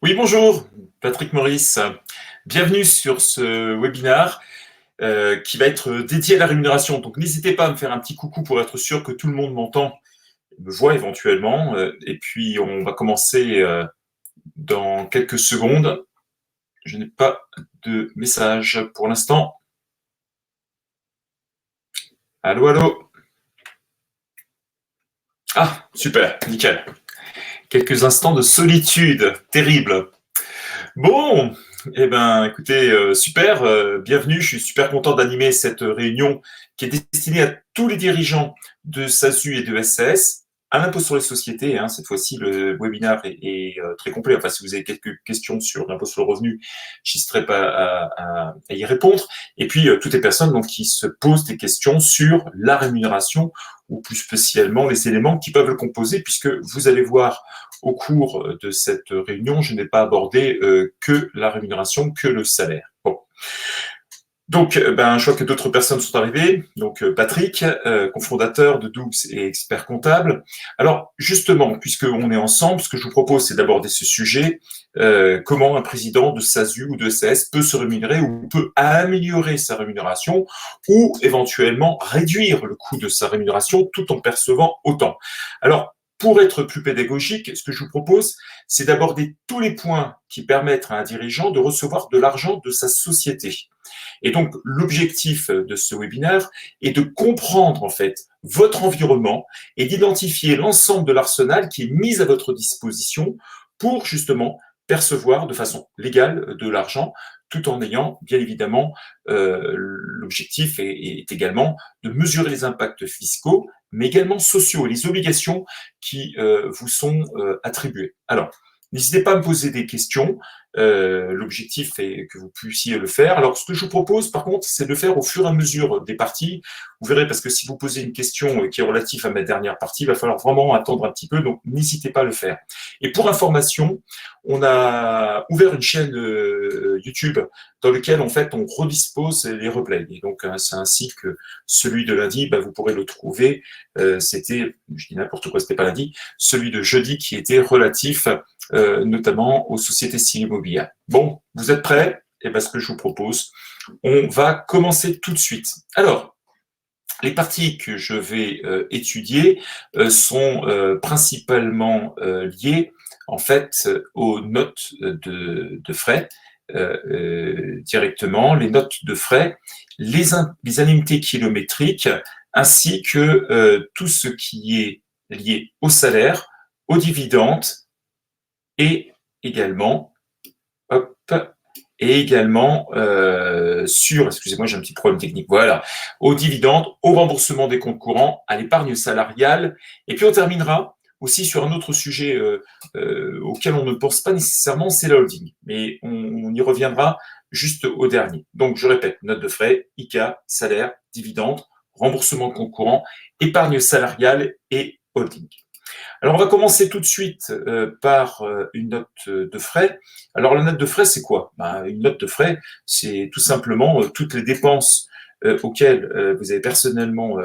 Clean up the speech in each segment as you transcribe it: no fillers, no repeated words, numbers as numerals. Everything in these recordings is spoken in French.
Oui, bonjour, Patrick Maurice. Bienvenue sur ce webinaire qui va être dédié à la rémunération. Donc, n'hésitez pas à me faire un petit coucou pour être sûr que tout le monde m'entend, me voit éventuellement. Et puis, on va commencer dans quelques secondes. Je n'ai pas de message pour l'instant. Allô, allô. Ah, super, nickel. Quelques instants de solitude, terrible. Bon, eh ben, écoutez, super, bienvenue. Je suis super content d'animer cette réunion qui est destinée à tous les dirigeants de SASU et de SAS, à l'impôt sur les sociétés. Hein, cette fois-ci, le webinaire est très complet. Enfin, si vous avez quelques questions sur l'impôt sur le revenu, j'hésiterai pas à y répondre. Et puis, toutes les personnes donc, qui se posent des questions sur la rémunération ou plus spécialement les éléments qui peuvent le composer, puisque vous allez voir au cours de cette réunion, je n'ai pas abordé que la rémunération, que le salaire. Bon. Donc, je vois que d'autres personnes sont arrivées. Donc, Patrick, cofondateur de Doux et expert comptable. Alors, justement, puisqu'on est ensemble, ce que je vous propose, c'est d'aborder ce sujet. Comment un président de SASU ou de SAS peut se rémunérer ou peut améliorer sa rémunération ou éventuellement réduire le coût de sa rémunération tout en percevant autant. Alors, pour être plus pédagogique, ce que je vous propose, c'est d'aborder tous les points qui permettent à un dirigeant de recevoir de l'argent de sa société. Et donc, l'objectif de ce webinaire est de comprendre, en fait, votre environnement et d'identifier l'ensemble de l'arsenal qui est mis à votre disposition pour, justement, percevoir de façon légale de l'argent, tout en ayant, bien évidemment, l'objectif est également de mesurer les impacts fiscaux, mais également sociaux, les obligations qui vous sont attribuées. Alors, n'hésitez pas à me poser des questions. L'objectif est que vous puissiez le faire. Alors, ce que je vous propose, par contre, c'est de le faire au fur et à mesure des parties. Vous verrez, parce que si vous posez une question qui est relative à ma dernière partie, il va falloir vraiment attendre un petit peu, donc n'hésitez pas à le faire. Et pour information, on a ouvert une chaîne YouTube dans laquelle, en fait, on redispose les replays. Et donc, c'est ainsi que celui de lundi, vous pourrez le trouver. C'était, je dis n'importe quoi, c'était pas lundi, celui de jeudi qui était relatif notamment aux sociétés civiles immobilières. Bon, vous êtes prêts? Et bien, ce que je vous propose, on va commencer tout de suite. Alors, les parties que je vais étudier sont principalement liées en fait aux notes de frais directement, les notes de frais, les indemnités kilométriques, ainsi que tout ce qui est lié au salaire, aux dividendes et également, hop, et également sur, excusez-moi, j'ai un petit problème technique, voilà, aux dividendes, au remboursement des comptes courants, à l'épargne salariale, et puis on terminera aussi sur un autre sujet auquel on ne pense pas nécessairement, c'est la holding, mais on y reviendra juste au dernier. Donc je répète, note de frais, ICA, salaire, dividendes, remboursement de comptes courants, épargne salariale et holding. Alors, on va commencer tout de suite par une note de frais. Alors, la note de frais, c'est quoi? Une note de frais, c'est tout simplement toutes les dépenses auxquelles vous avez personnellement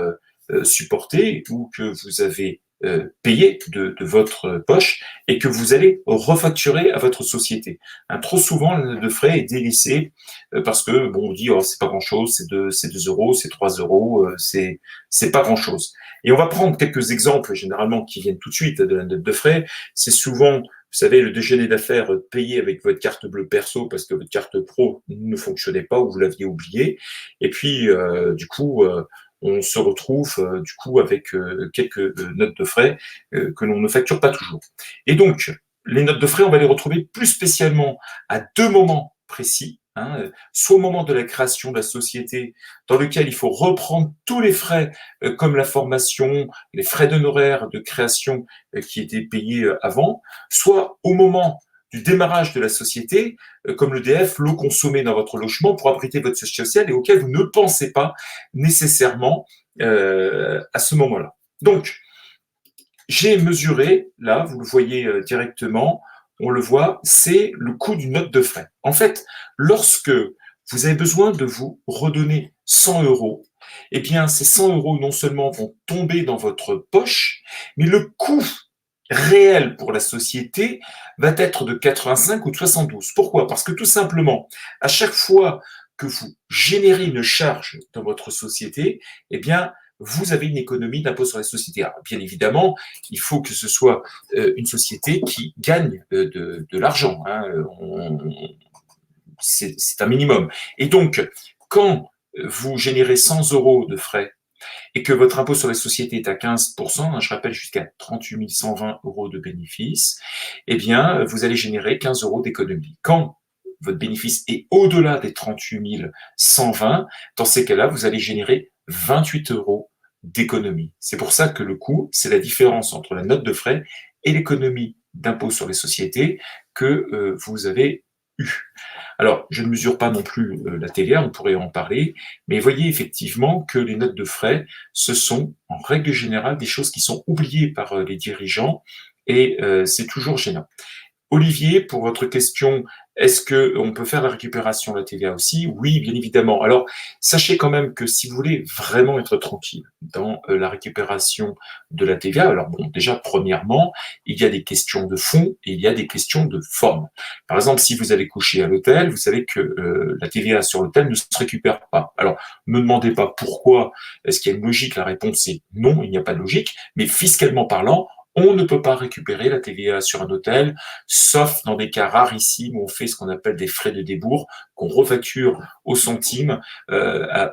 supporté ou que vous avez payé de votre poche et que vous allez refacturer à votre société. Trop souvent, la note de frais est délaissée parce que, bon, on dit, oh, c'est pas grand-chose, c'est 2 euros, c'est 3 euros, c'est pas grand-chose. Et on va prendre quelques exemples, généralement, qui viennent tout de suite de la note de frais. C'est souvent, vous savez, le déjeuner d'affaires payé avec votre carte bleue perso parce que votre carte pro ne fonctionnait pas ou vous l'aviez oublié. Et puis, on se retrouve du coup avec quelques notes de frais que l'on ne facture pas toujours. Et donc, les notes de frais, on va les retrouver plus spécialement à deux moments précis. Soit au moment de la création de la société, dans lequel il faut reprendre tous les frais comme la formation, les frais d'honoraires de création qui étaient payés avant, soit au moment du démarrage de la société, comme l'EDF, l'eau consommée dans votre logement pour abriter votre siège social et auquel vous ne pensez pas nécessairement à ce moment-là. Donc, j'ai mesuré, là, vous le voyez directement, on le voit, c'est le coût d'une note de frais. En fait, lorsque vous avez besoin de vous redonner 100 euros, eh bien, ces 100 euros non seulement vont tomber dans votre poche, mais le coût réel pour la société va être de 85 ou de 72. Pourquoi? Parce que tout simplement, à chaque fois que vous générez une charge dans votre société, eh bien, vous avez une économie d'impôt sur les sociétés. Alors, bien évidemment, il faut que ce soit une société qui gagne de l'argent. Hein. C'est un minimum. Et donc, quand vous générez 100 euros de frais et que votre impôt sur les sociétés est à 15%, hein, je rappelle jusqu'à 38 120 euros de bénéfice, eh bien, vous allez générer 15 euros d'économie. Quand votre bénéfice est au-delà des 38 120, dans ces cas-là, vous allez générer 28 euros d'économie. C'est pour ça que le coût, c'est la différence entre la note de frais et l'économie d'impôt sur les sociétés que vous avez eue. Alors, je ne mesure pas non plus la TVA, on pourrait en parler, mais voyez effectivement que les notes de frais, ce sont en règle générale des choses qui sont oubliées par les dirigeants et c'est toujours gênant. Olivier, pour votre question, est-ce qu'on peut faire la récupération de la TVA aussi? Oui, bien évidemment. Alors, sachez quand même que si vous voulez vraiment être tranquille dans la récupération de la TVA, alors bon, déjà, premièrement, il y a des questions de fond et il y a des questions de forme. Par exemple, si vous allez coucher à l'hôtel, vous savez que la TVA sur l'hôtel ne se récupère pas. Alors, ne me demandez pas pourquoi, est-ce qu'il y a une logique? La réponse est non, il n'y a pas de logique, mais fiscalement parlant, on ne peut pas récupérer la TVA sur un hôtel, sauf dans des cas rarissimes où on fait ce qu'on appelle des frais de débours, qu'on refacture au centime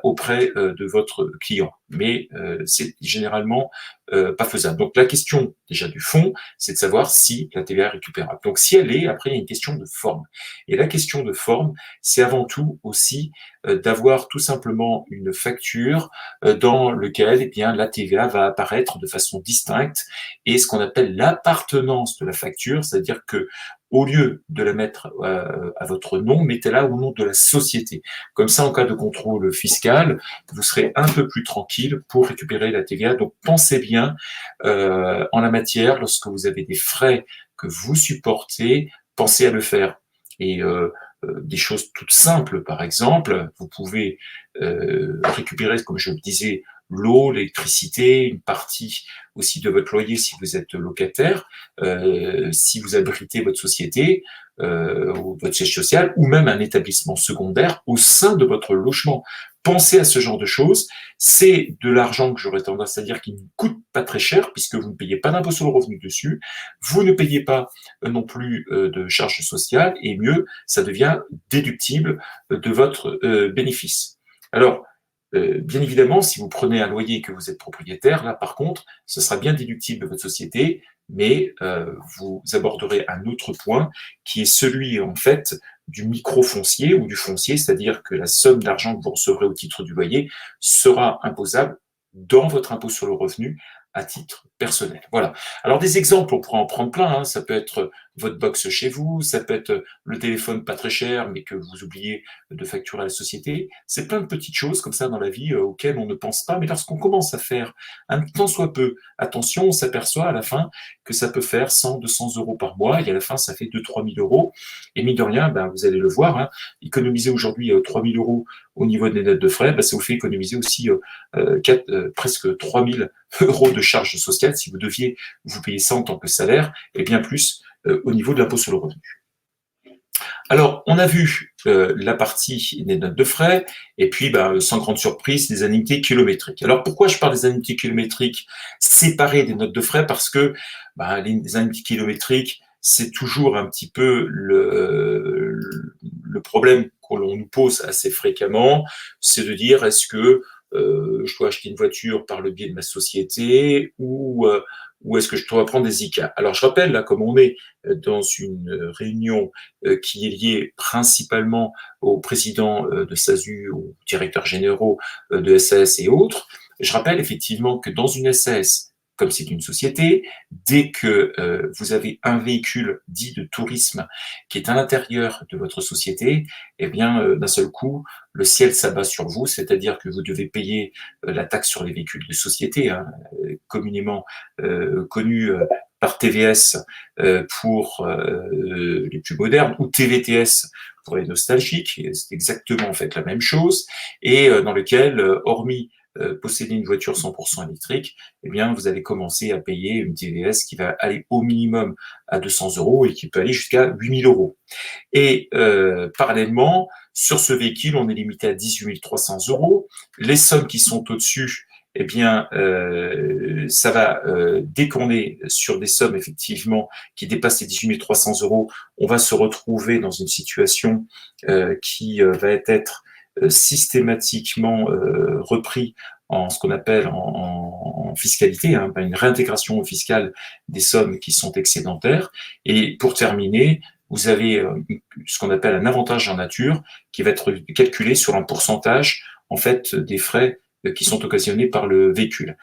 auprès de votre client. Mais c'est généralement pas faisable. Donc la question déjà du fond, c'est de savoir si la TVA est récupérable. Donc si elle est, après il y a une question de forme. Et la question de forme, c'est avant tout aussi d'avoir tout simplement une facture dans laquelle eh bien, la TVA va apparaître de façon distincte et ce qu'on appelle l'appartenance de la facture, c'est-à-dire que au lieu de la mettre à votre nom, mettez-la au nom de la société. Comme ça, en cas de contrôle fiscal, vous serez un peu plus tranquille pour récupérer la TVA. Donc, pensez bien en la matière, lorsque vous avez des frais que vous supportez, pensez à le faire. Et des choses toutes simples, par exemple, vous pouvez récupérer, comme je le disais, l'eau, l'électricité, une partie aussi de votre loyer si vous êtes locataire, si vous abritez votre société ou votre siège social, ou même un établissement secondaire au sein de votre logement. Pensez à ce genre de choses. C'est de l'argent que j'aurais tendance à dire qui ne coûte pas très cher puisque vous ne payez pas d'impôt sur le revenu dessus, vous ne payez pas non plus de charges sociales et mieux, ça devient déductible de votre bénéfice. Alors, bien évidemment, si vous prenez un loyer et que vous êtes propriétaire, là par contre, ce sera bien déductible de votre société, mais vous aborderez un autre point qui est celui en fait du micro-foncier ou du foncier, c'est-à-dire que la somme d'argent que vous recevrez au titre du loyer sera imposable dans votre impôt sur le revenu à titre personnel. Voilà. Alors des exemples, on pourra en prendre plein. Hein. Ça peut être votre box chez vous, ça peut être le téléphone pas très cher, mais que vous oubliez de facturer à la société. C'est plein de petites choses comme ça dans la vie auxquelles on ne pense pas, mais lorsqu'on commence à faire un tant soit peu attention, on s'aperçoit à la fin que ça peut faire 100, 200 euros par mois, et à la fin, ça fait 2-3 000 euros. Et mine de rien, ben, vous allez le voir, hein, économiser aujourd'hui 3 000 euros au niveau des notes de frais, ben, ça vous fait économiser aussi presque 3 000 euros de charges sociales si vous deviez vous payer ça en tant que salaire, et bien plus au niveau de l'impôt sur le revenu. Alors, on a vu la partie des notes de frais, et puis, sans grande surprise, les indemnités kilométriques. Alors, pourquoi je parle des indemnités kilométriques séparées des notes de frais? Parce que les indemnités kilométriques, c'est toujours un petit peu le problème que l'on nous pose assez fréquemment, c'est de dire, est-ce que je dois acheter une voiture par le biais de ma société ou est-ce que je dois prendre des ICA? Alors, je rappelle, là, comme on est dans une réunion qui est liée principalement au président de SASU, aux directeurs généraux de SAS et autres, je rappelle effectivement que dans une SAS, comme c'est une société, dès que vous avez un véhicule dit de tourisme qui est à l'intérieur de votre société, eh bien, d'un seul coup, le ciel s'abat sur vous, c'est-à-dire que vous devez payer la taxe sur les véhicules de société, hein, communément connue par TVS pour les plus modernes, ou TVTS pour les nostalgiques, c'est exactement en fait la même chose, et dans lequel, hormis posséder une voiture 100% électrique, eh bien, vous allez commencer à payer une TVS qui va aller au minimum à 200 euros et qui peut aller jusqu'à 8 000 euros. Et parallèlement, sur ce véhicule, on est limité à 18 300 euros. Les sommes qui sont au-dessus, eh bien, ça va, dès qu'on est sur des sommes effectivement qui dépassent les 18 300 euros, on va se retrouver dans une situation qui va être systématiquement repris en ce qu'on appelle en fiscalité, hein, une réintégration fiscale des sommes qui sont excédentaires. Et pour terminer, vous avez ce qu'on appelle un avantage en nature qui va être calculé sur un pourcentage en fait des frais qui sont occasionnés par le véhicule.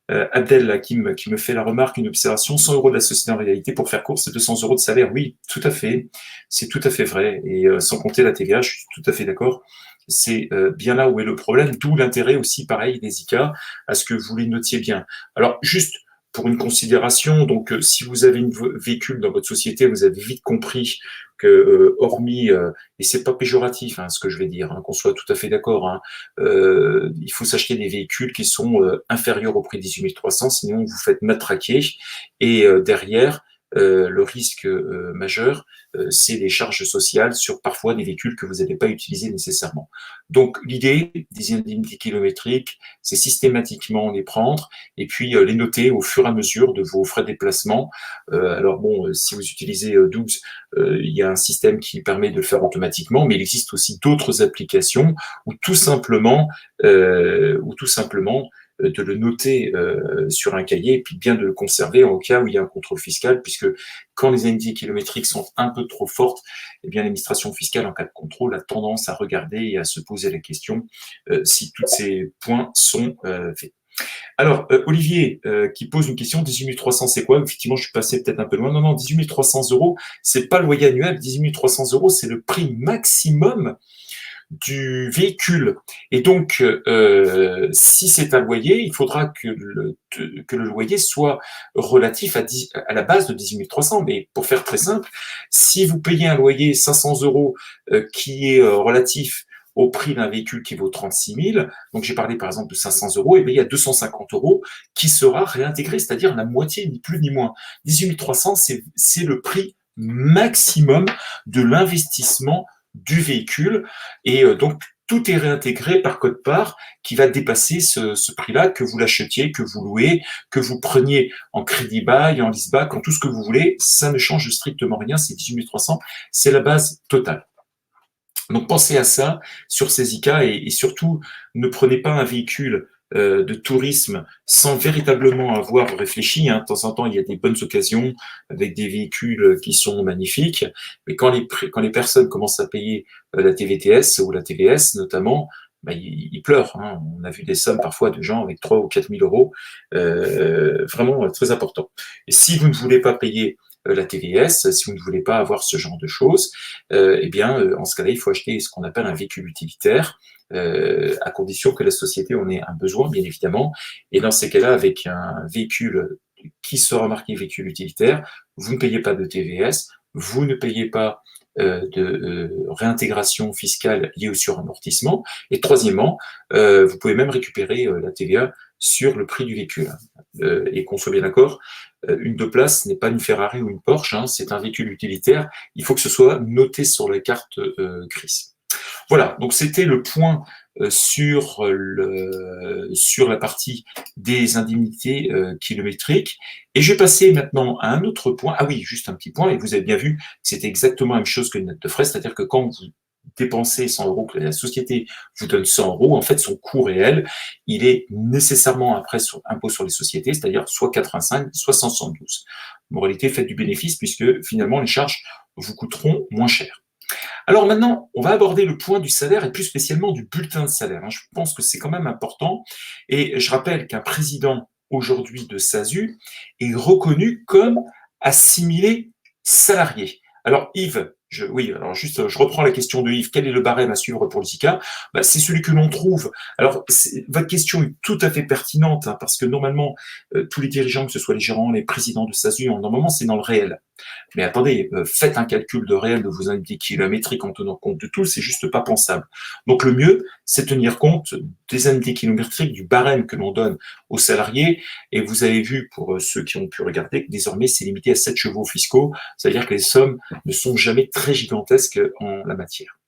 Abdel là, qui me fait la remarque, une observation, 100 euros de la société en réalité, pour faire court, c'est 200 euros de salaire. Oui, tout à fait, c'est tout à fait vrai. Et sans compter la TVA, je suis tout à fait d'accord. C'est bien là où est le problème, d'où l'intérêt aussi, pareil, des ICA, à ce que vous les notiez bien. Alors, juste pour une considération, donc si vous avez un véhicule dans votre société, vous avez vite compris que hormis, et c'est pas péjoratif ce que je vais dire, qu'on soit tout à fait d'accord, il faut s'acheter des véhicules qui sont inférieurs au prix de 18 300, sinon vous faites matraquer, et derrière, le risque majeur, c'est les charges sociales sur parfois des véhicules que vous n'allez pas utiliser nécessairement. Donc l'idée des indemnités kilométriques, c'est systématiquement les prendre et puis les noter au fur et à mesure de vos frais de déplacement. Alors bon, si vous utilisez Doobs, il y a un système qui permet de le faire automatiquement, mais il existe aussi d'autres applications ou tout simplement de le noter sur un cahier et puis bien de le conserver au cas où il y a un contrôle fiscal, puisque quand les indemnités kilométriques sont un peu trop fortes, eh bien l'administration fiscale en cas de contrôle a tendance à regarder et à se poser la question si tous ces points sont faits. Alors, Olivier, qui pose une question, 18 300, c'est quoi? Effectivement, je suis passé peut-être un peu loin. Non, 18 300 euros, c'est pas le loyer annuel. 18 300 euros, c'est le prix maximum du véhicule. Et donc, si c'est un loyer, il faudra que le loyer soit relatif à la base de 18 300. Mais pour faire très simple, si vous payez un loyer 500 euros qui est relatif au prix d'un véhicule qui vaut 36 000, donc j'ai parlé par exemple de 500 euros, et bien il y a 250 euros qui sera réintégré, c'est-à-dire la moitié, ni plus ni moins. 18 300, c'est le prix maximum de l'investissement du véhicule, et donc tout est réintégré par code-part qui va dépasser ce prix-là, que vous l'achetiez, que vous louez, que vous preniez en crédit bail, en lease back, en tout ce que vous voulez, ça ne change strictement rien, c'est 18 300, c'est la base totale. Donc pensez à ça sur ces ICA et surtout ne prenez pas un véhicule de tourisme sans véritablement avoir réfléchi. De temps en temps, il y a des bonnes occasions avec des véhicules qui sont magnifiques, mais quand les personnes commencent à payer la TVTS ou la TVS notamment, ils pleurent. On a vu des sommes parfois de gens avec 3 ou 4 000 euros, vraiment très important. Et si vous ne voulez pas payer la TVS, si vous ne voulez pas avoir ce genre de choses, eh bien, en ce cas-là, il faut acheter ce qu'on appelle un véhicule utilitaire, à condition que la société en ait un besoin, bien évidemment. Et dans ces cas-là, avec un véhicule qui sera marqué véhicule utilitaire, vous ne payez pas de TVS, vous ne payez pas de réintégration fiscale liée au suramortissement. Et troisièmement, vous pouvez même récupérer la TVA sur le prix du véhicule. Et qu'on soit bien d'accord, une deux places n'est pas une Ferrari ou une Porsche, c'est un véhicule utilitaire. Il faut que ce soit noté sur la carte grise. Voilà, donc c'était le point sur la partie des indemnités kilométriques. Et je vais passer maintenant à un autre point. Ah oui, juste un petit point, et vous avez bien vu que c'était exactement la même chose que une note de frais, c'est-à-dire que quand vous dépensez 100 euros, que la société vous donne 100 euros, en fait, son coût réel, il est nécessairement après sur impôt sur les sociétés, c'est-à-dire soit 85, soit 172. Moralité, faites du bénéfice, puisque finalement, les charges vous coûteront moins cher. Alors maintenant, on va aborder le point du salaire et plus spécialement du bulletin de salaire. Je pense que c'est quand même important. Et je rappelle qu'un président aujourd'hui de SASU est reconnu comme assimilé salarié. Alors Yves, Oui, alors juste, je reprends la question de Yves. Quel est le barème à suivre pour l'ISICA? C'est celui que l'on trouve. Alors, votre question est tout à fait pertinente, hein, parce que normalement, tous les dirigeants, que ce soit les gérants, les présidents de SASU, normalement, c'est dans le réel. Mais attendez, faites un calcul de réel de vos indemnités kilométriques en tenant compte de tout, c'est juste pas pensable. Donc le mieux, c'est tenir compte des indemnités kilométriques, du barème que l'on donne aux salariés. Et vous avez vu, pour ceux qui ont pu regarder, que désormais, c'est limité à 7 chevaux fiscaux, c'est-à-dire que les sommes ne sont jamais très gigantesques en la matière.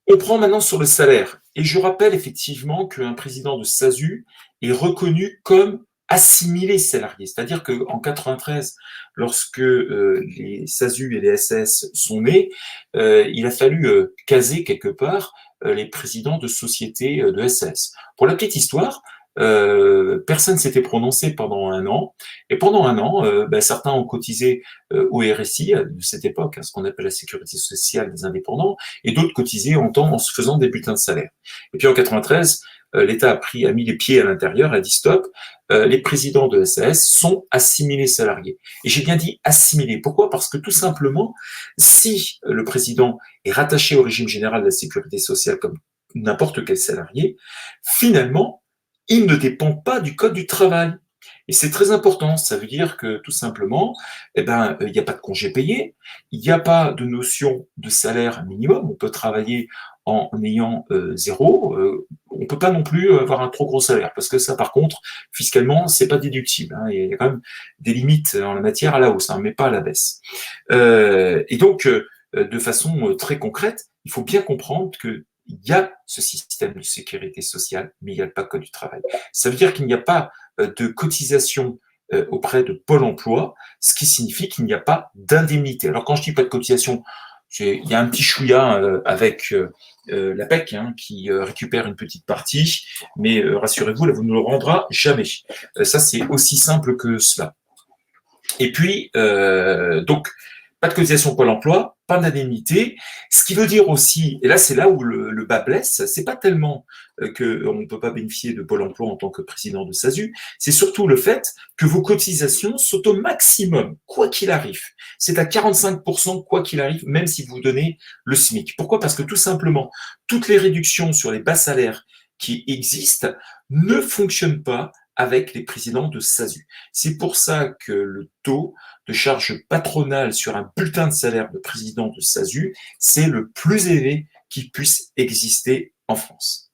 On prend maintenant sur le salaire. Et je rappelle effectivement qu'un président de SASU est reconnu comme assimilé salarié. C'est-à-dire qu'en 93, lorsque les SASU et les SS sont nés, il a fallu caser quelque part les présidents de sociétés de SS. Pour la petite histoire, personne s'était prononcé pendant un an. Et pendant un an, certains ont cotisé au RSI de cette époque, ce qu'on appelle la sécurité sociale des indépendants, et d'autres cotisaient en se faisant des bulletins de salaire. Et puis en 93, l'État a mis les pieds à l'intérieur, a dit stop, les présidents de SAS sont assimilés salariés. Et j'ai bien dit assimilés. Pourquoi? Parce que tout simplement, si le président est rattaché au régime général de la sécurité sociale comme n'importe quel salarié, finalement, il ne dépend pas du code du travail. Et c'est très important, ça veut dire que tout simplement, il n'y a pas de congé payé, il n'y a pas de notion de salaire minimum, on peut travailler en ayant zéro, on ne peut pas non plus avoir un trop gros salaire, parce que ça par contre, fiscalement, c'est pas déductible, hein, il y a quand même des limites en la matière à la hausse, hein, mais pas à la baisse. Et donc, de façon très concrète, il faut bien comprendre que il y a ce système de sécurité sociale, mais il n'y a pas que du travail. Ça veut dire qu'il n'y a pas de cotisation auprès de Pôle emploi, ce qui signifie qu'il n'y a pas d'indemnité. Alors quand je dis pas de cotisation, il y a un petit chouïa avec la PEC qui récupère une petite partie, mais rassurez-vous, là, vous ne le rendra jamais. Ça, c'est aussi simple que cela. Et puis, donc, pas de cotisation Pôle emploi, pas d'indemnité, ce qui veut dire aussi, et là c'est là où le bas blesse, c'est pas tellement qu'on ne peut pas bénéficier de Pôle emploi en tant que président de SASU, c'est surtout le fait que vos cotisations sont au maximum, quoi qu'il arrive. C'est à 45% quoi qu'il arrive, même si vous donnez le SMIC. Pourquoi? Parce que tout simplement, toutes les réductions sur les bas salaires qui existent ne fonctionnent pas avec les présidents de SASU. C'est pour ça que le taux de charge patronale sur un bulletin de salaire de président de SASU, c'est le plus élevé qui puisse exister en France.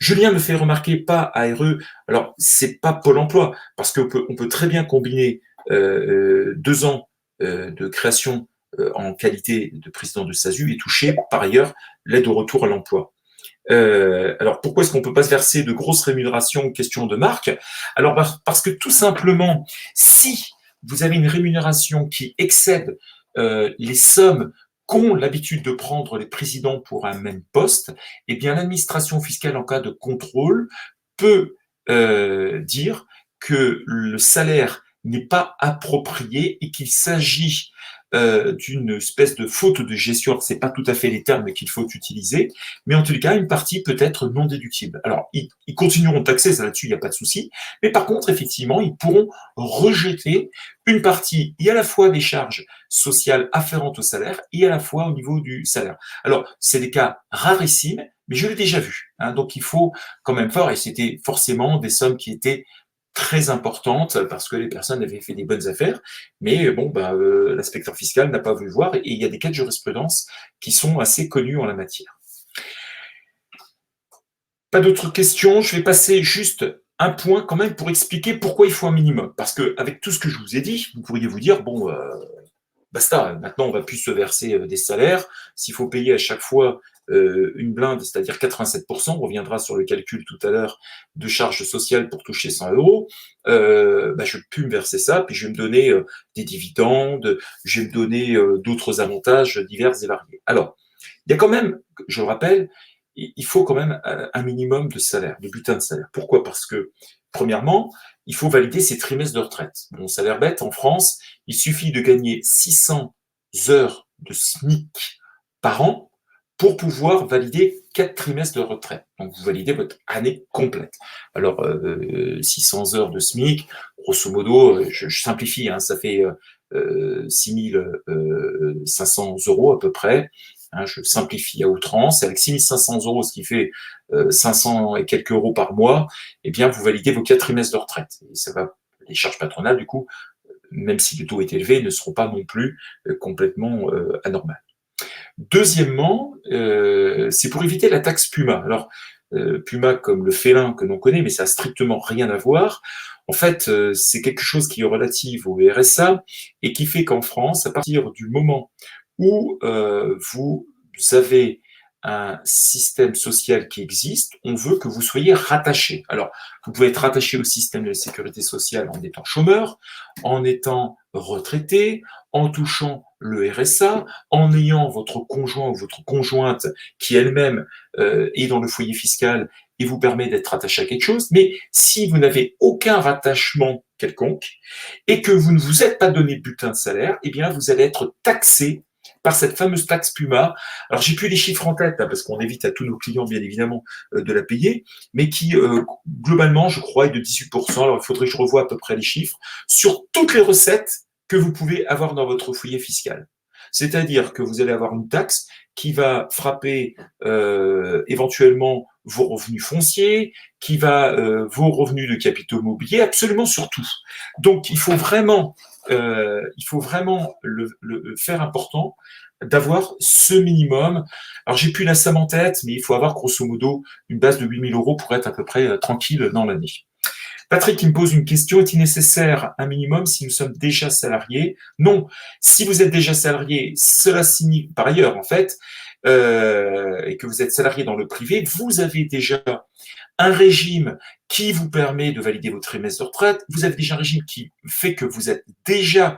Julien me fait remarquer pas ARE, alors c'est pas Pôle emploi, parce qu'on peut très bien combiner 2 ans de création en qualité de président de SASU et toucher par ailleurs l'aide au retour à l'emploi. Alors pourquoi est-ce qu'on ne peut pas se verser de grosses rémunérations, question de marque? Alors parce que tout simplement, si vous avez une rémunération qui excède les sommes qu'ont l'habitude de prendre les présidents pour un même poste, eh bien l'administration fiscale en cas de contrôle peut dire que le salaire n'est pas approprié et qu'il s'agit d'une espèce de faute de gestion. C'est pas tout à fait les termes qu'il faut utiliser, mais en tout cas, une partie peut être non déductible. Alors, ils continueront de taxer, ça là-dessus, il n'y a pas de souci, mais par contre, effectivement, ils pourront rejeter une partie, et à la fois des charges sociales afférentes au salaire, et à la fois au niveau du salaire. Alors, c'est des cas rarissimes, mais je l'ai déjà vu. Donc, il faut quand même faire, et c'était forcément des sommes qui étaient très importante parce que les personnes avaient fait des bonnes affaires, mais l'inspecteur fiscal n'a pas voulu voir et il y a des cas de jurisprudence qui sont assez connus en la matière. Pas d'autres questions, je vais passer juste un point quand même pour expliquer pourquoi il faut un minimum. Parce que avec tout ce que je vous ai dit, vous pourriez vous dire, basta, maintenant on va plus se verser des salaires, s'il faut payer à chaque fois une blinde, c'est-à-dire 87%, on reviendra sur le calcul tout à l'heure de charges sociales pour toucher 100 euros, je ne vais plus me verser ça, puis je vais me donner des dividendes, je vais me donner d'autres avantages divers et variés. Alors, il y a quand même, je le rappelle, il faut quand même un minimum de salaire, de bulletin de salaire. Pourquoi? Parce que, premièrement, il faut valider ses trimestres de retraite. Bon, ça a l'air bête, en France, il suffit de gagner 600 heures de SMIC par an pour pouvoir valider 4 trimestres de retraite. Donc, vous validez votre année complète. Alors, 600 heures de SMIC, grosso modo, je simplifie, ça fait 6 500 € à peu près. Hein, je simplifie à outrance. Avec 6 500 €, ce qui fait 500 et quelques euros par mois, eh bien, vous validez vos 4 trimestres de retraite. Et ça va, les charges patronales, du coup, même si le taux est élevé, ne seront pas non plus complètement anormales. Deuxièmement, c'est pour éviter la taxe Puma. Alors, Puma comme le félin que l'on connaît, mais ça n'a strictement rien à voir. En fait, c'est quelque chose qui est relatif au RSA et qui fait qu'en France, à partir du moment où vous avez un système social qui existe, on veut que vous soyez rattaché. Alors, vous pouvez être rattaché au système de la sécurité sociale en étant chômeur, en étant retraité, en touchant le RSA, en ayant votre conjoint ou votre conjointe qui elle-même est dans le foyer fiscal et vous permet d'être attaché à quelque chose. Mais si vous n'avez aucun rattachement quelconque et que vous ne vous êtes pas donné de bulletin de salaire, eh bien, vous allez être taxé par cette fameuse taxe Puma. Alors, j'ai plus les chiffres en tête, hein, parce qu'on évite à tous nos clients, bien évidemment, de la payer, mais qui, globalement, je crois, est de 18%. Alors, il faudrait que je revoie à peu près les chiffres sur toutes les recettes que vous pouvez avoir dans votre foyer fiscal. C'est-à-dire que vous allez avoir une taxe qui va frapper éventuellement vos revenus fonciers, qui va vos revenus de capitaux mobiliers, absolument sur tout. Donc, il faut vraiment le faire important d'avoir ce minimum. Alors, j'ai plus la somme en tête, mais il faut avoir grosso modo une base de 8 000 € pour être à peu près tranquille dans l'année. Patrick qui me pose une question, est-il nécessaire un minimum si nous sommes déjà salariés? Non. Si vous êtes déjà salarié, cela signifie, par ailleurs en fait, et que vous êtes salarié dans le privé, vous avez déjà un régime qui vous permet de valider votre trimestre de retraite, vous avez déjà un régime qui fait que vous êtes déjà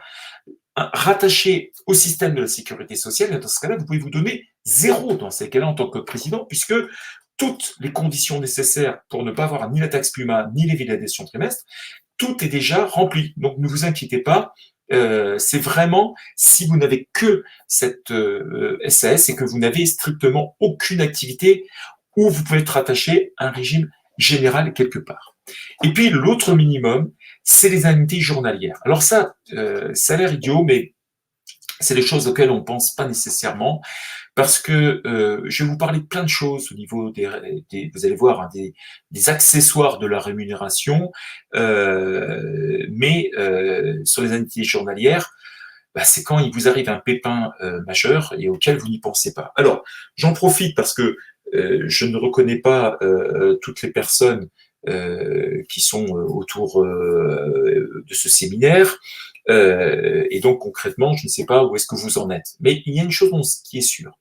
rattaché au système de la sécurité sociale, et dans ce cas-là, vous pouvez vous donner 0 dans ces cas-là en tant que président, puisque toutes les conditions nécessaires pour ne pas avoir ni la taxe Puma, ni les validations trimestre, tout est déjà rempli. Donc ne vous inquiétez pas, c'est vraiment si vous n'avez que cette SAS et que vous n'avez strictement aucune activité où vous pouvez être attaché à un régime général quelque part. Et puis l'autre minimum, c'est les indemnités journalières. Alors ça, ça a l'air idiot, mais c'est des choses auxquelles on ne pense pas nécessairement, parce que je vais vous parler de plein de choses au niveau vous allez voir, hein, des accessoires de la rémunération, mais sur les indemnités journalières, bah, c'est quand il vous arrive un pépin majeur et auquel vous n'y pensez pas. Alors, j'en profite parce que je ne reconnais pas toutes les personnes qui sont autour de ce séminaire. Et donc concrètement, je ne sais pas où est-ce que vous en êtes. Mais il y a une chose qui est sûre,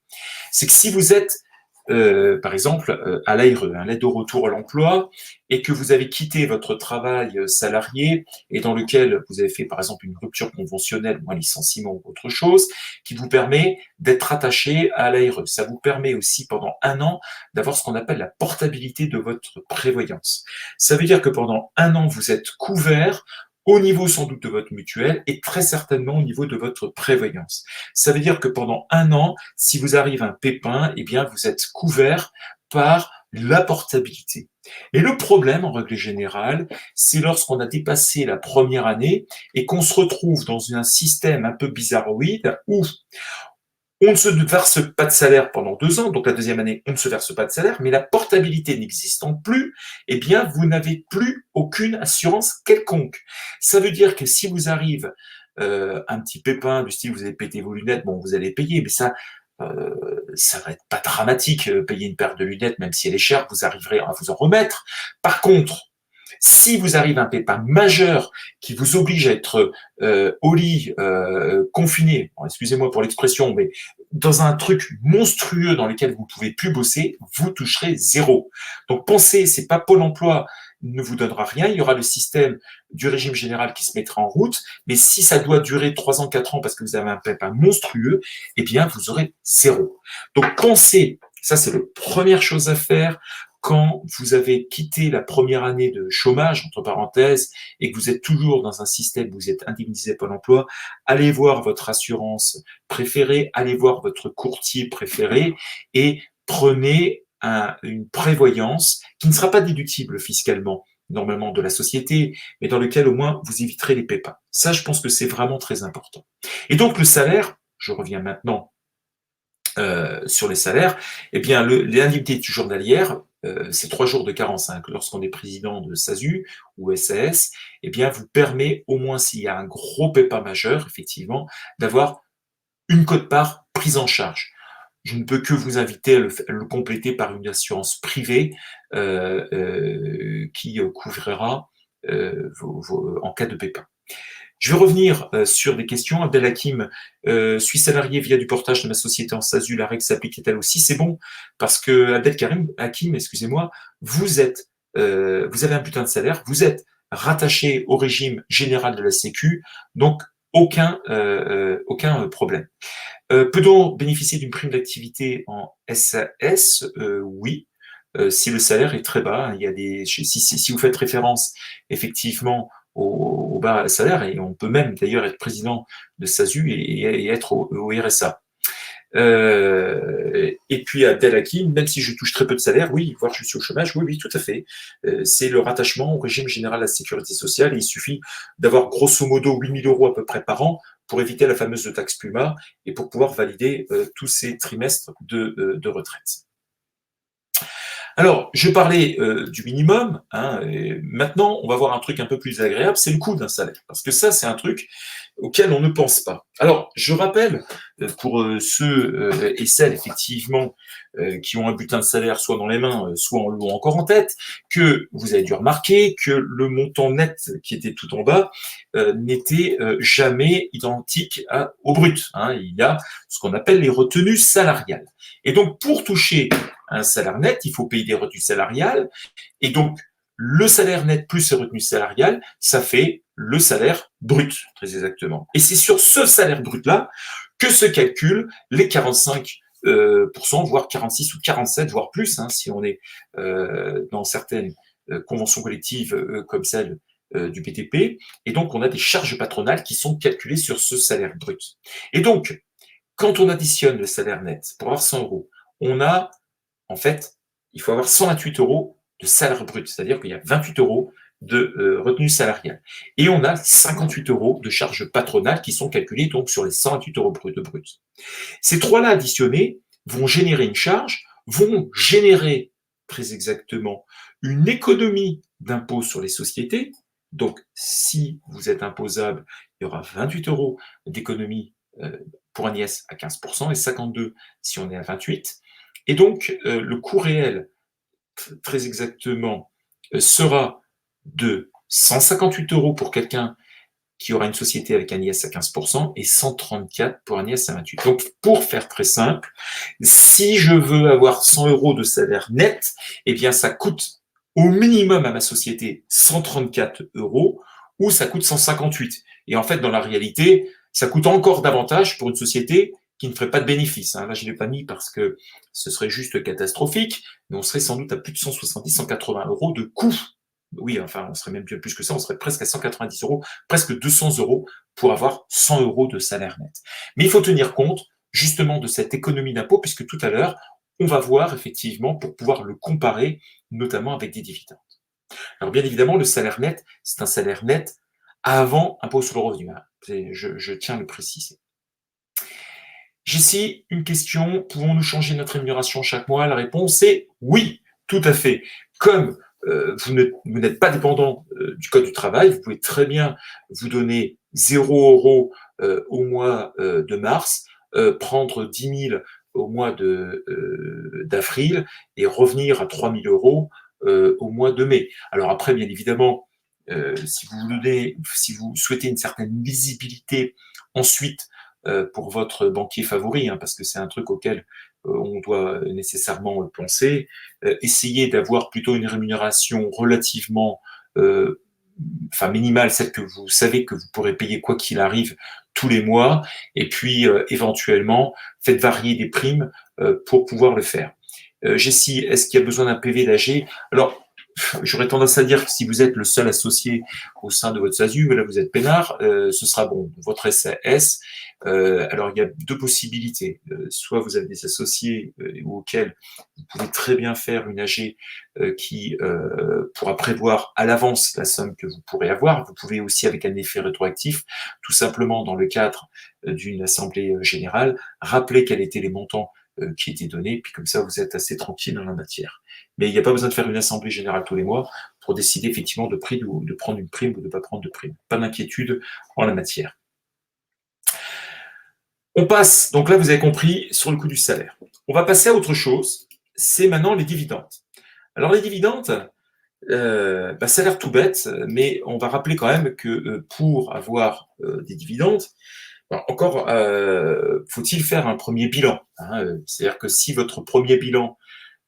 c'est que si vous êtes, par exemple, à l'ARE, l'aide au retour à l'emploi, et que vous avez quitté votre travail salarié et dans lequel vous avez fait, par exemple, une rupture conventionnelle ou un licenciement ou autre chose, qui vous permet d'être attaché à l'ARE. Ça vous permet aussi, pendant 1 an, d'avoir ce qu'on appelle la portabilité de votre prévoyance. Ça veut dire que pendant 1 an, vous êtes couvert au niveau sans doute de votre mutuelle et très certainement au niveau de votre prévoyance. Ça veut dire que pendant 1 an, si vous arrive un pépin, eh bien, vous êtes couvert par la portabilité. Et le problème, en règle générale, c'est lorsqu'on a dépassé la première année et qu'on se retrouve dans un système un peu bizarroïde où on ne se verse pas de salaire pendant 2 ans, donc la deuxième année, on ne se verse pas de salaire, mais la portabilité n'existant plus, eh bien, vous n'avez plus aucune assurance quelconque. Ça veut dire que si vous arrive un petit pépin du style vous avez pété vos lunettes, bon, vous allez payer, mais ça va être pas dramatique, payer une paire de lunettes, même si elle est chère, vous arriverez à vous en remettre. Par contre, si vous arrive un pépin majeur qui vous oblige à être au lit, confiné, bon, excusez-moi pour l'expression, mais dans un truc monstrueux dans lequel vous ne pouvez plus bosser, vous toucherez 0. Donc pensez, c'est pas Pôle emploi ne vous donnera rien, il y aura le système du régime général qui se mettra en route, mais si ça doit durer 3 ans, 4 ans parce que vous avez un pépin monstrueux, eh bien vous aurez 0. Donc pensez, ça c'est la première chose à faire, quand vous avez quitté la première année de chômage, entre parenthèses, et que vous êtes toujours dans un système où vous êtes indemnisé Pôle emploi, allez voir votre assurance préférée, allez voir votre courtier préféré et prenez une prévoyance qui ne sera pas déductible fiscalement, normalement de la société, mais dans lequel au moins vous éviterez les pépins. Ça, je pense que c'est vraiment très important. Et donc le salaire, je reviens maintenant sur les salaires, eh bien l'indemnité journalière, c'est 3 jours de carence, hein, lorsqu'on est président de SASU ou SAS, eh bien vous permet, au moins s'il y a un gros pépin majeur, effectivement, d'avoir une quote-part prise en charge. Je ne peux que vous inviter à le compléter par une assurance privée qui couvrira en cas de pépin. Je vais revenir sur des questions. Abdelhakim, suis salarié via du portage de ma société en SASU, la règle s'applique-t-elle aussi? C'est bon, parce que Hakim, excusez-moi, vous avez un bulletin de salaire, vous êtes rattaché au régime général de la Sécu, donc aucun problème. Peut-on bénéficier d'une prime d'activité en SAS? Oui, si le salaire est très bas. Il y a si vous faites référence effectivement au bas salaire, et on peut même d'ailleurs être président de SASU et être au RSA. Et puis Abdel Hakim, même si je touche très peu de salaire, oui, voire je suis au chômage, oui, tout à fait. C'est le rattachement au régime général de la sécurité sociale, et il suffit d'avoir grosso modo 8 000 € à peu près par an pour éviter la fameuse taxe Puma et pour pouvoir valider tous ces trimestres de retraite. Alors, je parlais du minimum, hein, et maintenant on va voir un truc un peu plus agréable, c'est le coût d'un salaire, parce que ça c'est un truc auquel on ne pense pas. Alors, je rappelle, pour ceux et celles effectivement qui ont un bulletin de salaire soit dans les mains, soit en l'ont encore en tête, que vous avez dû remarquer que le montant net qui était tout en bas n'était jamais identique au brut, hein. Il y a ce qu'on appelle les retenues salariales. Et donc, pour toucher un salaire net, il faut payer des retenues salariales, et donc le salaire net plus les retenues salariales, ça fait le salaire brut, très exactement. Et c'est sur ce salaire brut-là que se calculent les 45%, voire 46 ou 47, voire plus, hein, si on est dans certaines conventions collectives comme celle du BTP. Et donc, on a des charges patronales qui sont calculées sur ce salaire brut. Et donc, quand on additionne le salaire net pour avoir 100 €, on a, en fait, il faut avoir 128 € de salaire brut, c'est-à-dire qu'il y a 28 € de retenue salariale. Et on a 58 € de charges patronales qui sont calculées donc sur les 128 € brut de brut. Ces trois-là additionnés vont générer une charge, vont générer très exactement une économie d'impôt sur les sociétés. Donc, si vous êtes imposable, il y aura 28 € d'économie pour un IS à 15% et 52 si on est à 28. Et donc, le coût réel, très exactement, sera de 158 € pour quelqu'un qui aura une société avec un IS à 15% et 134 pour un IS à 28. Donc, pour faire très simple, si je veux avoir 100 € de salaire net, eh bien, ça coûte au minimum à ma société 134 € ou ça coûte 158. Et en fait, dans la réalité, ça coûte encore davantage pour une société qui ne ferait pas de bénéfice. Là, je ne l'ai pas mis parce que ce serait juste catastrophique, mais on serait sans doute à plus de 170-180 € de coût. Oui, enfin, on serait même bien plus que ça, on serait presque à 190 €, presque 200 € pour avoir 100 € de salaire net. Mais il faut tenir compte justement de cette économie d'impôt, puisque tout à l'heure, on va voir effectivement pour pouvoir le comparer, notamment avec des dividendes. Alors bien évidemment, le salaire net, c'est un salaire net avant impôt sur le revenu. Je tiens à le préciser. J'ai ici une question, pouvons-nous changer notre rémunération chaque mois? La réponse est oui, tout à fait. Comme vous n'êtes pas dépendant du Code du travail, vous pouvez très bien vous donner 0 € au mois de mars, prendre 10 000 au mois d'avril et revenir à 3 000 € au mois de mai. Alors après, bien évidemment, si vous souhaitez une certaine visibilité ensuite pour votre banquier favori, hein, parce que c'est un truc auquel on doit nécessairement penser, essayez d'avoir plutôt une rémunération relativement minimale, celle que vous savez que vous pourrez payer quoi qu'il arrive tous les mois, et puis éventuellement faites varier des primes pour pouvoir le faire. Jessie, est-ce qu'il y a besoin d'un PV d'AG? Alors, j'aurais tendance à dire que si vous êtes le seul associé au sein de votre SASU, là vous êtes peinard, ce sera bon. Votre SAS, alors il y a deux possibilités. Soit vous avez des associés auxquels vous pouvez très bien faire une AG qui pourra prévoir à l'avance la somme que vous pourrez avoir. Vous pouvez aussi, avec un effet rétroactif, tout simplement dans le cadre d'une assemblée générale, rappeler quels étaient les montants qui étaient donnés, puis comme ça vous êtes assez tranquille dans la matière. Mais il n'y a pas besoin de faire une assemblée générale tous les mois pour décider effectivement de prendre une prime ou de ne pas prendre de prime. Pas d'inquiétude en la matière. On passe, donc là vous avez compris, sur le coût du salaire. On va passer à autre chose, c'est maintenant les dividendes. Alors les dividendes, ça a l'air tout bête, mais on va rappeler quand même que pour avoir des dividendes, encore faut-il faire un premier bilan. C'est-à-dire que si votre premier bilan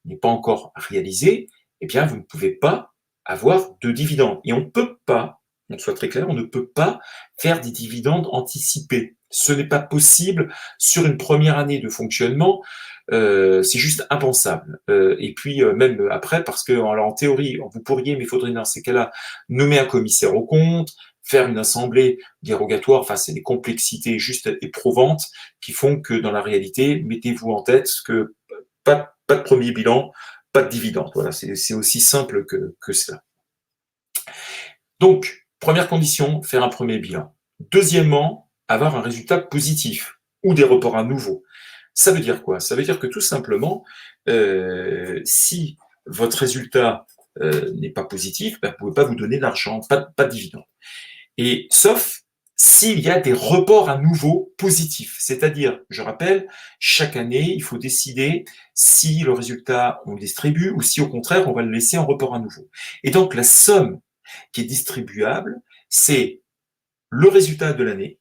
n'est pas encore réalisé, eh bien, vous ne pouvez pas avoir de dividendes. Et on ne peut pas, on soit très clair, on ne peut pas faire des dividendes anticipés. Ce n'est pas possible sur une première année de fonctionnement. C'est juste impensable. Et puis même après, parce que en théorie, vous pourriez, mais il faudrait dans ces cas-là nommer un commissaire aux comptes, faire une assemblée dérogatoire. Enfin, c'est des complexités juste éprouvantes qui font que dans la réalité, mettez-vous en tête que pas de premier bilan, pas de dividende. Voilà, c'est aussi simple que cela. Donc, première condition, faire un premier bilan. Deuxièmement, avoir un résultat positif ou des reports à nouveau. Ça veut dire quoi? Ça veut dire que tout simplement, si votre résultat n'est pas positif, vous ne pouvez pas vous donner d'argent, pas de dividende. Et sauf s'il y a des reports à nouveau positifs. C'est-à-dire, je rappelle, chaque année, il faut décider si le résultat, on le distribue ou si au contraire, on va le laisser en report à nouveau. Et donc, la somme qui est distribuable, c'est le résultat de l'année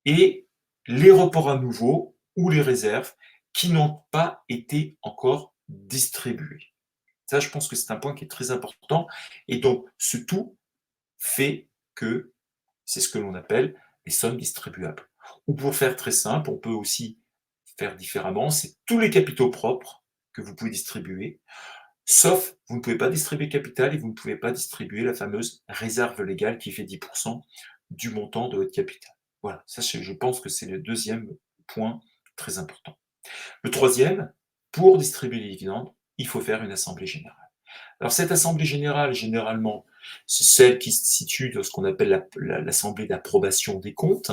et les reports à nouveau ou les réserves qui n'ont pas été encore distribués. Ça, je pense que c'est un point qui est très important. Et donc, ce tout fait que c'est ce que l'on appelle les sommes distribuables. Ou pour faire très simple, on peut aussi faire différemment, c'est tous les capitaux propres que vous pouvez distribuer, sauf vous ne pouvez pas distribuer capital et vous ne pouvez pas distribuer la fameuse réserve légale qui fait 10% du montant de votre capital. Voilà, ça je pense que c'est le deuxième point très important. Le troisième, pour distribuer les dividendes, il faut faire une assemblée générale. Alors cette assemblée générale, généralement, c'est celle qui se situe dans ce qu'on appelle l'assemblée d'approbation des comptes.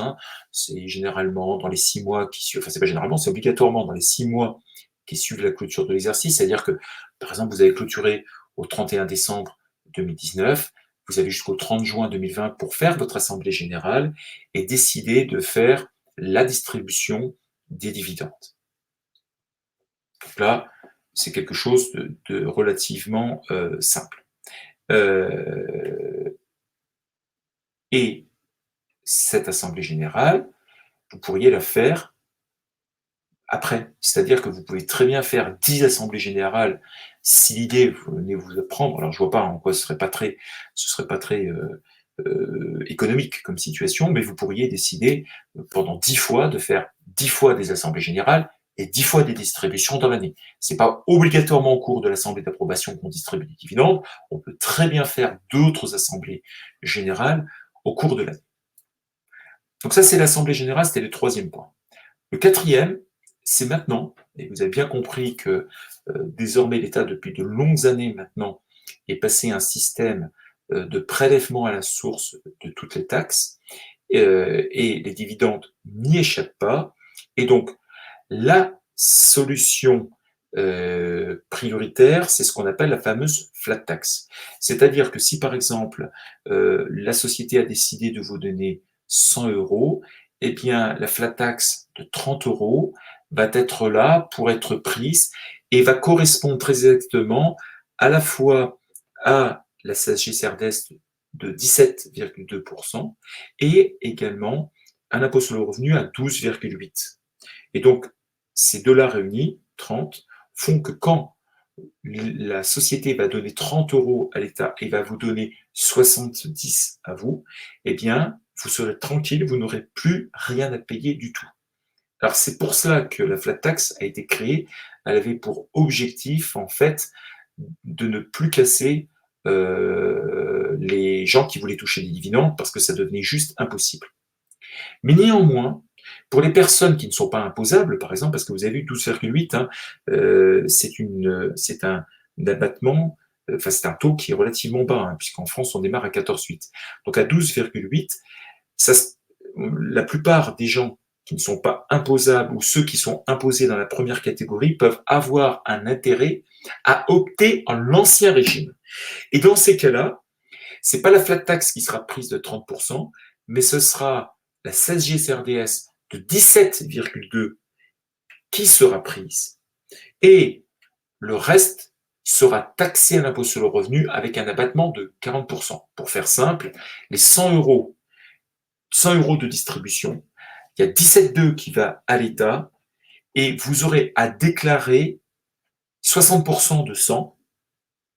C'est généralement dans les 6 mois qui suivent, enfin c'est pas généralement, c'est obligatoirement dans les 6 mois qui suivent la clôture de l'exercice. C'est-à-dire que, par exemple, vous avez clôturé au 31 décembre 2019, vous avez jusqu'au 30 juin 2020 pour faire votre assemblée générale et décider de faire la distribution des dividendes. Donc là, c'est quelque chose de relativement simple. Et cette assemblée générale, vous pourriez la faire après. C'est-à-dire que vous pouvez très bien faire 10 assemblées générales si l'idée venait vous prendre. Alors je vois pas en quoi ce serait pas très économique comme situation, mais vous pourriez décider pendant 10 fois de faire 10 fois des assemblées générales et 10 fois des distributions dans l'année. C'est pas obligatoirement au cours de l'assemblée d'approbation qu'on distribue des dividendes. On peut très bien faire d'autres assemblées générales au cours de l'année. Donc ça, c'est l'assemblée générale, c'était le troisième point. Le quatrième, c'est maintenant, et vous avez bien compris que désormais l'État, depuis de longues années maintenant, est passé à un système de prélèvement à la source de toutes les taxes, et les dividendes n'y échappent pas. Et donc, la solution prioritaire, c'est ce qu'on appelle la fameuse flat tax. C'est-à-dire que si, par exemple, la société a décidé de vous donner 100 euros, eh bien, la flat tax de 30 euros va être là pour être prise et va correspondre très exactement à la fois à la CSG CRDS de 17,2% et également un impôt sur le revenu à 12,8%. Et donc, ces deux-là réunis, 30, font que quand la société va donner 30 euros à l'État et va vous donner 70 à vous, eh bien, vous serez tranquille, vous n'aurez plus rien à payer du tout. Alors, c'est pour cela que la flat tax a été créée. Elle avait pour objectif, en fait, de ne plus casser les gens qui voulaient toucher des dividendes parce que ça devenait juste impossible. Mais néanmoins, pour les personnes qui ne sont pas imposables, par exemple, parce que vous avez vu 12,8, hein, c'est un abattement, enfin c'est un taux qui est relativement bas, hein, puisqu'en France on démarre à 14,8. Donc à 12,8, la plupart des gens qui ne sont pas imposables ou ceux qui sont imposés dans la première catégorie peuvent avoir un intérêt à opter en l'ancien régime. Et dans ces cas-là, c'est pas la flat tax qui sera prise de 30%, mais ce sera la CSG CRDS de 17,2 qui sera prise. Et le reste sera taxé à l'impôt sur le revenu avec un abattement de 40%. Pour faire simple, les 100 euros de distribution, il y a 17,2 qui va à l'État et vous aurez à déclarer 60% de 100,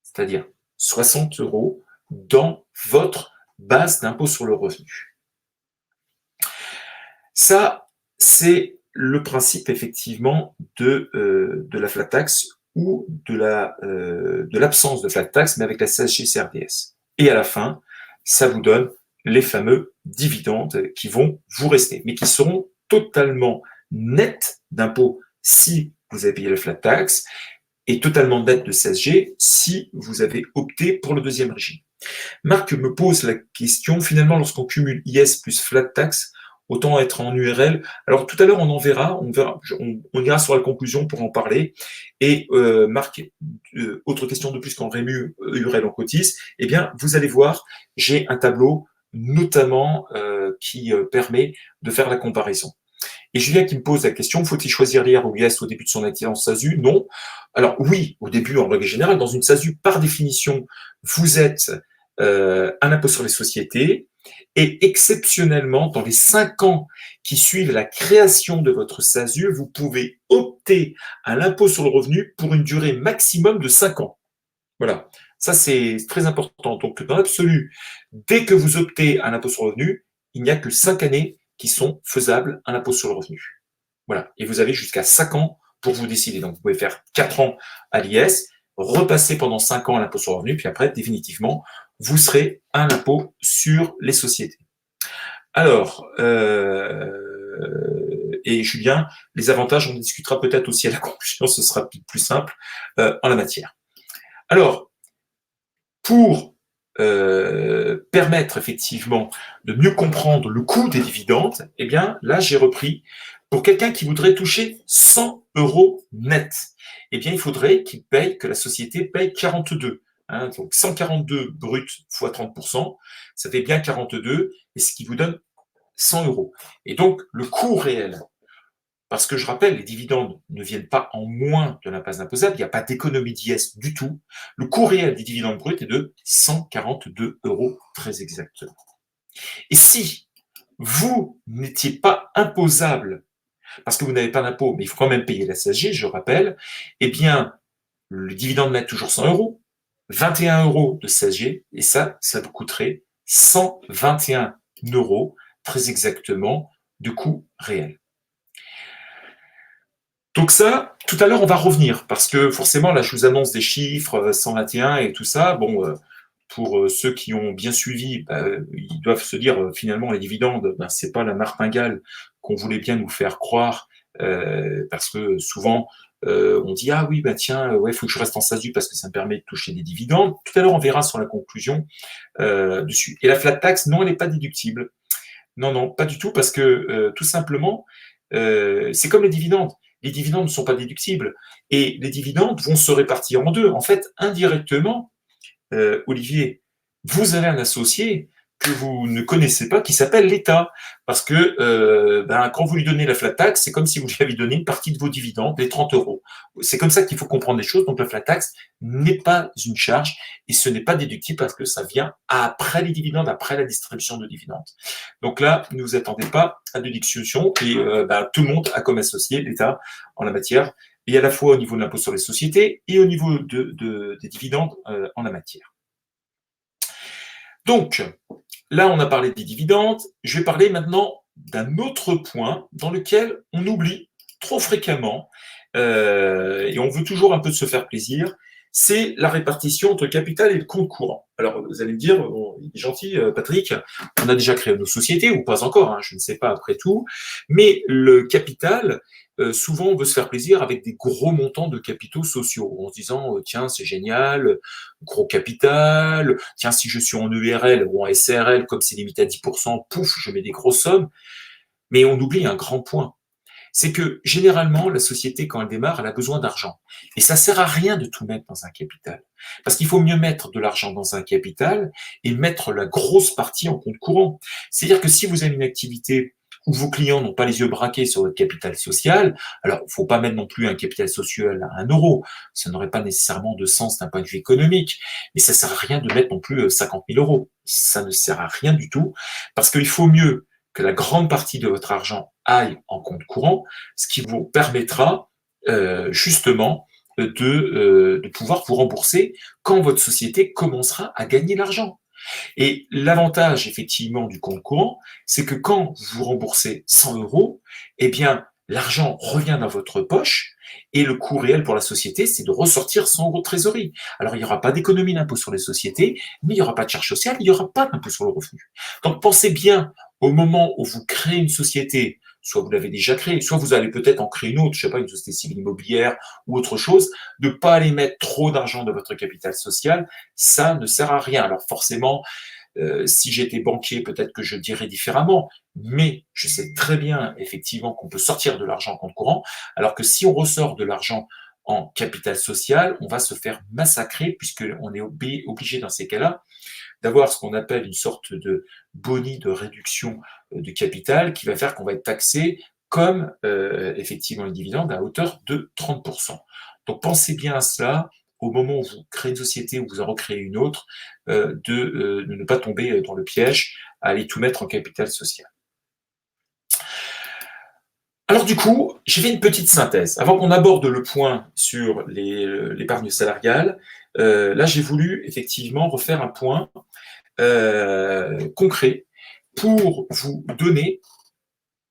c'est-à-dire 60 euros dans votre base d'impôt sur le revenu. Ça, c'est le principe effectivement de la flat tax ou de l'absence de flat tax, mais avec la CSG CRDS. Et à la fin, ça vous donne les fameux dividendes qui vont vous rester, mais qui seront totalement nets d'impôts si vous avez payé la flat tax et totalement nets de CSG si vous avez opté pour le deuxième régime. Marc me pose la question, finalement, lorsqu'on cumule IS plus flat tax, autant être en URL. Alors tout à l'heure, on ira sur la conclusion pour en parler. Et Marc, autre question de plus qu'en Rému URL on cotise, eh bien, vous allez voir, j'ai un tableau notamment qui permet de faire la comparaison. Et Julien qui me pose la question, faut-il choisir l'IR ou l'IS au début de son activité en SASU? Non. Alors oui, au début, en règle générale, dans une SASU, par définition, vous êtes un impôt sur les sociétés, et exceptionnellement, dans les 5 ans qui suivent la création de votre SASU, vous pouvez opter à l'impôt sur le revenu pour une durée maximum de 5 ans. Voilà, ça c'est très important. Donc dans l'absolu, dès que vous optez à l'impôt sur le revenu, il n'y a que 5 années qui sont faisables à l'impôt sur le revenu. Voilà, et vous avez jusqu'à 5 ans pour vous décider. Donc vous pouvez faire 4 ans à l'IS, repasser pendant 5 ans à l'impôt sur le revenu, puis après, définitivement, vous serez à l'impôt sur les sociétés. Alors, et Julien, les avantages, on discutera peut-être aussi à la conclusion, ce sera plus simple en la matière. Alors, pour permettre effectivement de mieux comprendre le coût des dividendes, eh bien là, j'ai repris pour quelqu'un qui voudrait toucher 100 euros net, eh bien il faudrait que la société paye 42. Hein, donc 142 brut fois 30%, ça fait bien 42, et ce qui vous donne 100 euros. Et donc le coût réel, parce que je rappelle, les dividendes ne viennent pas en moins de la base imposable, il n'y a pas d'économie d'IS du tout. Le coût réel des dividendes bruts est de 142 euros très exactement. Et si vous n'étiez pas imposable, parce que vous n'avez pas d'impôt, mais il faut quand même payer la CSG, je rappelle, eh bien, le dividende net toujours 100 euros, 21 euros de CSG, et ça vous coûterait 121 euros, très exactement, de coût réel. Donc ça, tout à l'heure, on va revenir, parce que forcément, là, je vous annonce des chiffres, 121 et tout ça. Bon, pour ceux qui ont bien suivi, ils doivent se dire, finalement, les dividendes, c'est pas la martingale qu'on voulait bien nous faire croire, parce que souvent, on dit, ah oui, tiens, ouais, faut que je reste en SASU parce que ça me permet de toucher des dividendes. Tout à l'heure, on verra sur la conclusion dessus. Et la flat tax, non, elle n'est pas déductible. Non, pas du tout, parce que tout simplement, c'est comme les dividendes. Les dividendes ne sont pas déductibles et les dividendes vont se répartir en deux. En fait, indirectement, Olivier, vous avez un associé que vous ne connaissez pas qui s'appelle l'État. Parce que quand vous lui donnez la flat tax, c'est comme si vous lui aviez donné une partie de vos dividendes, les 30 euros. C'est comme ça qu'il faut comprendre les choses. Donc la flat tax n'est pas une charge et ce n'est pas déductible parce que ça vient après les dividendes, après la distribution de dividendes. Donc là, ne vous attendez pas à déduction et tout le monde a comme associé l'État en la matière, et à la fois au niveau de l'impôt sur les sociétés et au niveau des dividendes en la matière. Donc, là, on a parlé des dividendes. Je vais parler maintenant d'un autre point dans lequel on oublie trop fréquemment, et on veut toujours un peu se faire plaisir, c'est la répartition entre le capital et le compte courant. Alors, vous allez me dire, bon, il est gentil, Patrick, on a déjà créé nos sociétés, ou pas encore, hein, je ne sais pas après tout, mais le capital, souvent, on veut se faire plaisir avec des gros montants de capitaux sociaux, en se disant, tiens, c'est génial, gros capital, tiens, si je suis en EURL ou en SARL, comme c'est limité à 10%, pouf, je mets des grosses sommes, mais on oublie un grand point. C'est que généralement, la société, quand elle démarre, elle a besoin d'argent. Et ça sert à rien de tout mettre dans un capital. Parce qu'il faut mieux mettre de l'argent dans un capital et mettre la grosse partie en compte courant. C'est-à-dire que si vous avez une activité où vos clients n'ont pas les yeux braqués sur votre capital social, alors il ne faut pas mettre non plus un capital social à 1 euro. Ça n'aurait pas nécessairement de sens d'un point de vue économique. Mais ça ne sert à rien de mettre non plus 50 000 euros. Ça ne sert à rien du tout. Parce qu'il faut mieux que la grande partie de votre argent aille en compte courant, ce qui vous permettra justement de pouvoir vous rembourser quand votre société commencera à gagner l'argent. Et l'avantage effectivement du compte courant, c'est que quand vous remboursez 100 euros, eh bien l'argent revient dans votre poche et le coût réel pour la société, c'est de ressortir 100 euros de trésorerie. Alors il n'y aura pas d'économie d'impôt sur les sociétés, mais il n'y aura pas de charge sociale, il n'y aura pas d'impôt sur le revenu. Donc pensez bien au moment où vous créez une société, soit vous l'avez déjà créée, soit vous allez peut-être en créer une autre, je sais pas, une société civile immobilière ou autre chose, de ne pas aller mettre trop d'argent dans votre capital social, ça ne sert à rien. Alors forcément, si j'étais banquier, peut-être que je dirais différemment, mais je sais très bien effectivement qu'on peut sortir de l'argent en compte courant, alors que si on ressort de l'argent en capital social, on va se faire massacrer puisqu'on est obligé dans ces cas-là d'avoir ce qu'on appelle une sorte de boni de réduction de capital qui va faire qu'on va être taxé comme effectivement les dividendes à hauteur de 30%. Donc pensez bien à cela au moment où vous créez une société ou vous en recréez une autre, de ne pas tomber dans le piège à aller tout mettre en capital social. Alors du coup, j'ai fait une petite synthèse. Avant qu'on aborde le point sur l'épargne salariale, là j'ai voulu effectivement refaire un point concret pour vous donner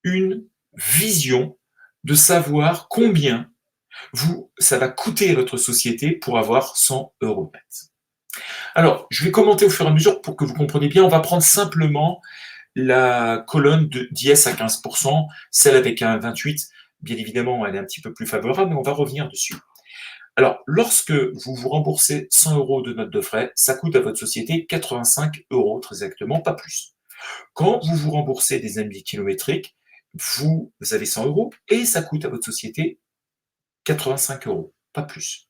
une vision de savoir combien ça va coûter à votre société pour avoir 100 euros net. Alors, je vais commenter au fur et à mesure pour que vous compreniez bien. On va prendre simplement la colonne d'IS à 15%, celle avec un 28, bien évidemment, elle est un petit peu plus favorable, mais on va revenir dessus. Alors, lorsque vous vous remboursez 100 euros de note de frais, ça coûte à votre société 85 euros, très exactement, pas plus. Quand vous vous remboursez des indemnités kilométriques, vous avez 100 euros et ça coûte à votre société 85 euros, pas plus.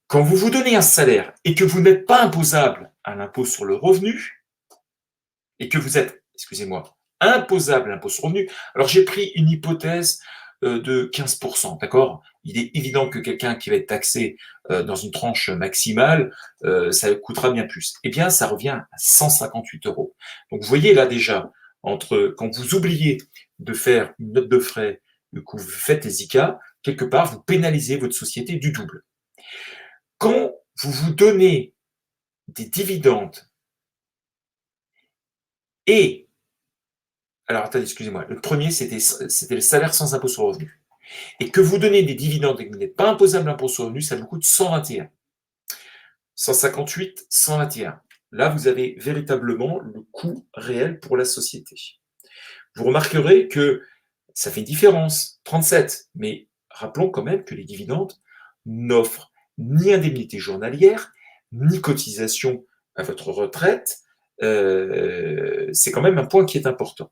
Quand vous vous donnez un salaire et que vous n'êtes pas imposable à l'impôt sur le revenu, et que vous êtes, excusez-moi, imposable à l'impôt sur le revenu, alors j'ai pris une hypothèse de 15%, d'accord? Il est évident que quelqu'un qui va être taxé dans une tranche maximale, ça coûtera bien plus. Eh bien, ça revient à 158 euros. Donc, vous voyez là déjà, entre quand vous oubliez de faire une note de frais, du coup, vous faites les ICA, quelque part, vous pénalisez votre société du double. Quand vous vous donnez des dividendes et alors, attendez, excusez-moi. Le premier, c'était le salaire sans impôt sur le revenu. Et que vous donnez des dividendes et que vous n'êtes pas imposable à l'impôt sur le revenu, ça vous coûte 121. 158, 121. Là, vous avez véritablement le coût réel pour la société. Vous remarquerez que ça fait une différence, 37. Mais rappelons quand même que les dividendes n'offrent ni indemnité journalière, ni cotisation à votre retraite. C'est quand même un point qui est important.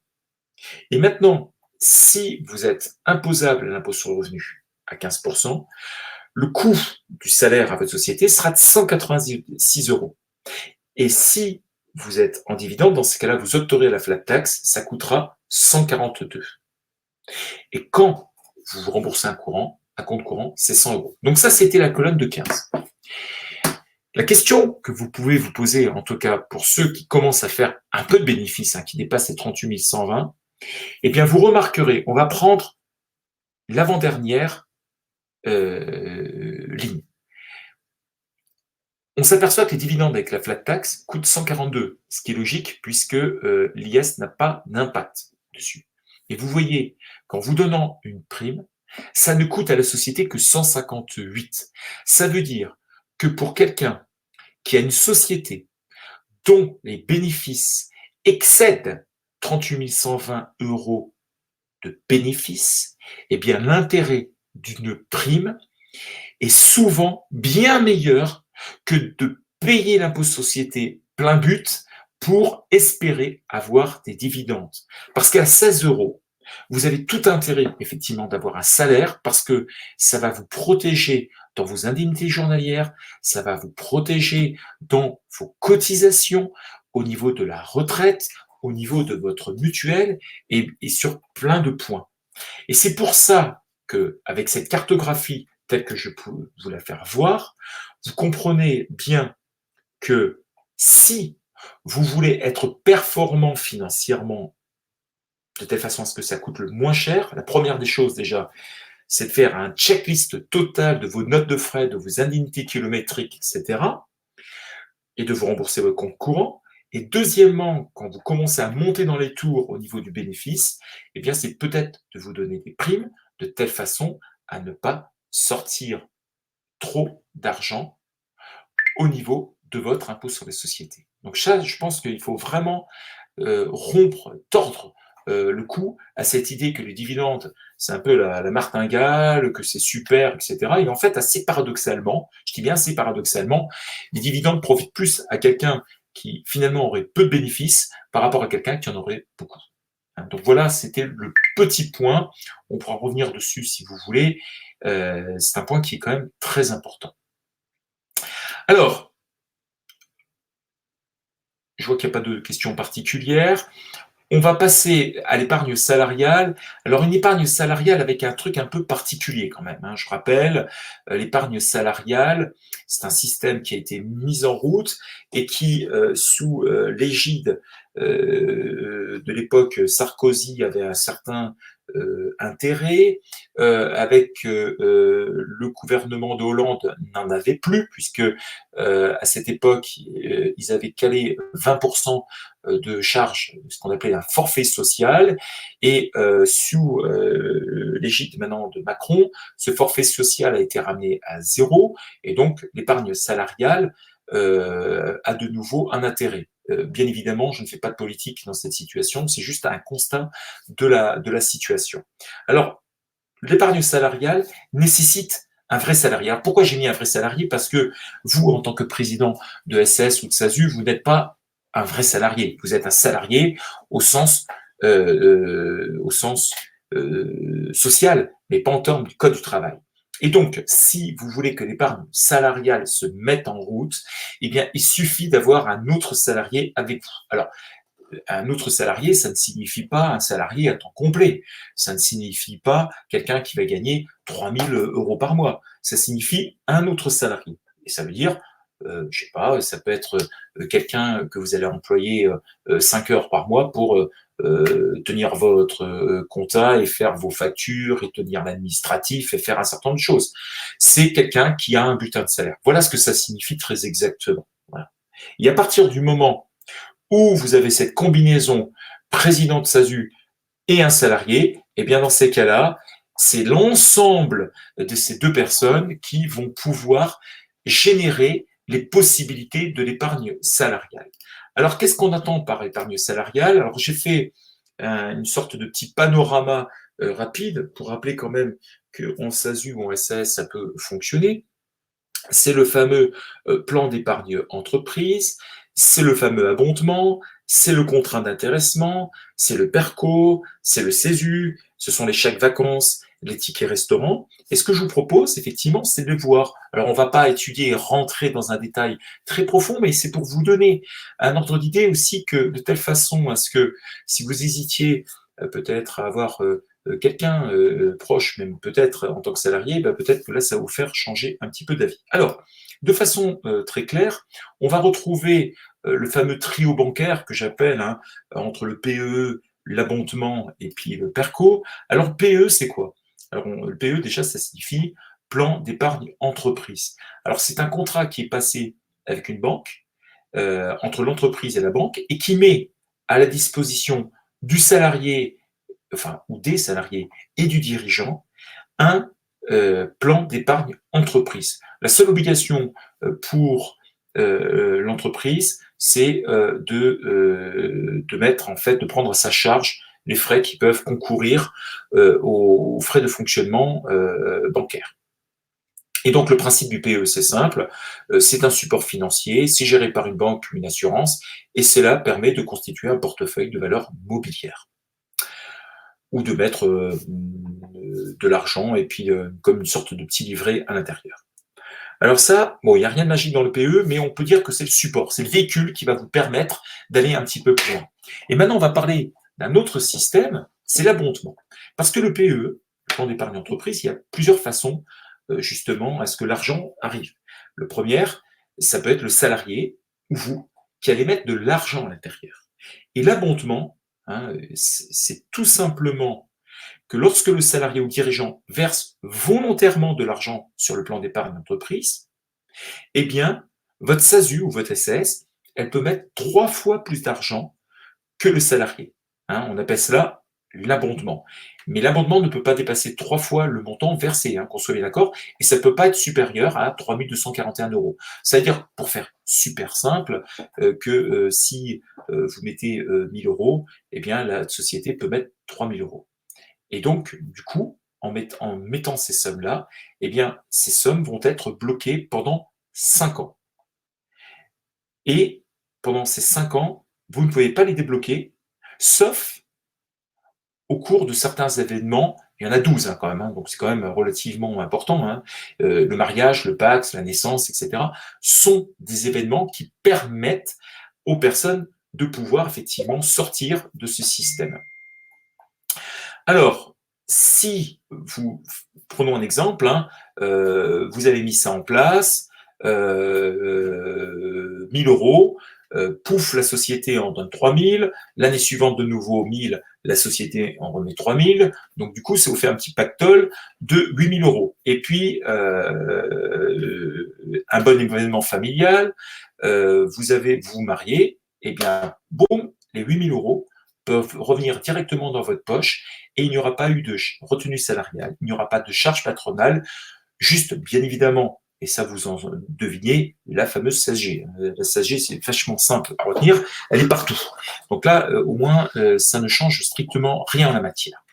Et maintenant, si vous êtes imposable à l'impôt sur le revenu à 15%, le coût du salaire à votre société sera de 186 euros. Et si vous êtes en dividende, dans ce cas-là, vous opterez à la flat tax, ça coûtera 142. Et quand vous vous remboursez un compte courant, c'est 100 euros. Donc ça, c'était la colonne de 15. La question que vous pouvez vous poser, en tout cas pour ceux qui commencent à faire un peu de bénéfices, qui dépassent les 38 120, eh bien, vous remarquerez, on va prendre l'avant-dernière ligne. On s'aperçoit que les dividendes avec la flat tax coûtent 142, ce qui est logique puisque l'IS n'a pas d'impact dessus. Et vous voyez qu'en vous donnant une prime, ça ne coûte à la société que 158. Ça veut dire que pour quelqu'un qui a une société dont les bénéfices excèdent 38 120 euros de bénéfices, eh bien l'intérêt d'une prime est souvent bien meilleur que de payer l'impôt de société plein but pour espérer avoir des dividendes. Parce qu'à 16 euros, vous avez tout intérêt, effectivement, d'avoir un salaire parce que ça va vous protéger dans vos indemnités journalières, ça va vous protéger dans vos cotisations, au niveau de la retraite, au niveau de votre mutuelle et sur plein de points. Et c'est pour ça que, avec cette cartographie telle que je peux vous la faire voir, vous comprenez bien que si vous voulez être performant financièrement de telle façon à ce que ça coûte le moins cher, la première des choses déjà, c'est de faire un checklist total de vos notes de frais, de vos indemnités kilométriques, etc., et de vous rembourser votre compte courant. Et deuxièmement, quand vous commencez à monter dans les tours au niveau du bénéfice, eh bien, c'est peut-être de vous donner des primes de telle façon à ne pas sortir trop d'argent au niveau de votre impôt sur les sociétés. Donc ça, je pense qu'il faut vraiment rompre, tordre le cou à cette idée que les dividendes, c'est un peu la martingale, que c'est super, etc. Et en fait, assez paradoxalement, je dis bien assez paradoxalement, les dividendes profitent plus à quelqu'un qui finalement aurait peu de bénéfices par rapport à quelqu'un qui en aurait beaucoup. Donc voilà, c'était le petit point. On pourra revenir dessus si vous voulez. C'est un point qui est quand même très important. Alors, je vois qu'il n'y a pas de questions particulières. On va passer à l'épargne salariale. Alors, une épargne salariale avec un truc un peu particulier quand même. Je rappelle, l'épargne salariale, c'est un système qui a été mis en route et qui, sous l'égide de l'époque Sarkozy, avait un certain intérêt. Avec le gouvernement de Hollande, n'en avait plus, puisque à cette époque, ils avaient calé 20% de charge, ce qu'on appelait un forfait social, et sous l'égide maintenant de Macron, ce forfait social a été ramené à zéro, et donc l'épargne salariale a de nouveau un intérêt. Bien évidemment, je ne fais pas de politique dans cette situation, c'est juste un constat de la situation. Alors, l'épargne salariale nécessite un vrai salarié. Alors, pourquoi j'ai mis un vrai salarié? Parce que vous, en tant que président de SS ou de SASU, vous n'êtes pas un vrai salarié. Vous êtes un salarié au sens, social, mais pas en termes du code du travail. Et donc, si vous voulez que l'épargne salariale se mette en route, eh bien, il suffit d'avoir un autre salarié avec vous. Alors, un autre salarié, ça ne signifie pas un salarié à temps complet. Ça ne signifie pas quelqu'un qui va gagner 3 000 euros par mois. Ça signifie un autre salarié. Et ça veut dire, je sais pas, ça peut être quelqu'un que vous allez employer 5 heures par mois pour tenir votre compta et faire vos factures et tenir l'administratif et faire un certain nombre de choses. C'est quelqu'un qui a un butin de salaire. Voilà ce que ça signifie très exactement. Voilà. Et à partir du moment où vous avez cette combinaison président de SASU et un salarié, et bien dans ces cas-là, c'est l'ensemble de ces deux personnes qui vont pouvoir générer les possibilités de l'épargne salariale. Alors, qu'est-ce qu'on attend par épargne salariale? Alors, j'ai fait une sorte de petit panorama rapide pour rappeler quand même qu'en SASU ou en SAS, ça peut fonctionner. C'est le fameux plan d'épargne entreprise, c'est le fameux abondement, c'est le contrat d'intéressement, c'est le PERCO, c'est le CESU, ce sont les chèques vacances, les tickets restaurants. Et ce que je vous propose, effectivement, c'est de voir. Alors, on ne va pas étudier et rentrer dans un détail très profond, mais c'est pour vous donner un ordre d'idée aussi que de telle façon à ce que si vous hésitiez peut-être à avoir quelqu'un proche, même peut-être en tant que salarié, peut-être que là, ça va vous faire changer un petit peu d'avis. Alors, de façon très claire, on va retrouver le fameux trio bancaire que j'appelle entre le PE, l'abondement et puis le PERCO. Alors, PE, c'est quoi? Alors, le PE, déjà, ça signifie plan d'épargne entreprise. Alors, c'est un contrat qui est passé avec une banque, entre l'entreprise et la banque, et qui met à la disposition du salarié, enfin, ou des salariés et du dirigeant, un plan d'épargne entreprise. La seule obligation pour l'entreprise, c'est de mettre, en fait, de prendre à sa charge les frais qui peuvent concourir aux frais de fonctionnement bancaire. Et donc, le principe du PE, c'est simple, c'est un support financier, c'est géré par une banque ou une assurance, et cela permet de constituer un portefeuille de valeurs mobilières ou de mettre de l'argent et puis comme une sorte de petit livret à l'intérieur. Alors ça, bon, il n'y a rien de magique dans le PE, mais on peut dire que c'est le support, c'est le véhicule qui va vous permettre d'aller un petit peu plus loin. Et maintenant, on va parler d'un autre système, c'est l'abondement. Parce que le PE, le plan d'épargne entreprise, il y a plusieurs façons justement à ce que l'argent arrive. Le premier, ça peut être le salarié ou vous qui allez mettre de l'argent à l'intérieur. Et l'abondement, c'est tout simplement que lorsque le salarié ou le dirigeant verse volontairement de l'argent sur le plan d'épargne d'entreprise, eh bien, votre SASU ou votre SAS, elle peut mettre 3 fois plus d'argent que le salarié. On appelle cela l'abondement. Mais l'abondement ne peut pas dépasser 3 fois le montant versé, qu'on soit bien d'accord, et ça ne peut pas être supérieur à 3 241 €. C'est-à-dire, pour faire super simple, que si vous mettez 1 000 €, eh bien, la société peut mettre 3 000 €. Et donc, du coup, en mettant ces sommes-là, eh bien, ces sommes vont être bloquées pendant 5 ans. Et pendant ces 5 ans, vous ne pouvez pas les débloquer, sauf au cours de certains événements. Il y en a 12 quand même, donc c'est quand même relativement important. Le mariage, le Pacs, la naissance, etc. sont des événements qui permettent aux personnes de pouvoir effectivement sortir de ce système. Alors, si prenons un exemple, vous avez mis ça en place, 1 000 €, pouf, la société en donne 3 000, l'année suivante de nouveau 1 000, la société en remet 3 000, donc du coup, ça vous fait un petit pactole de 8 000 €. Et puis, un bon événement familial, vous vous mariez, et bien, boum, les 8 000 € peuvent revenir directement dans votre poche et il n'y aura pas eu de retenue salariale, il n'y aura pas de charge patronale, juste, bien évidemment, et ça vous en devinez, la fameuse SASG. La SASG, c'est vachement simple à retenir, elle est partout. Donc là, au moins, ça ne change strictement rien en la matière.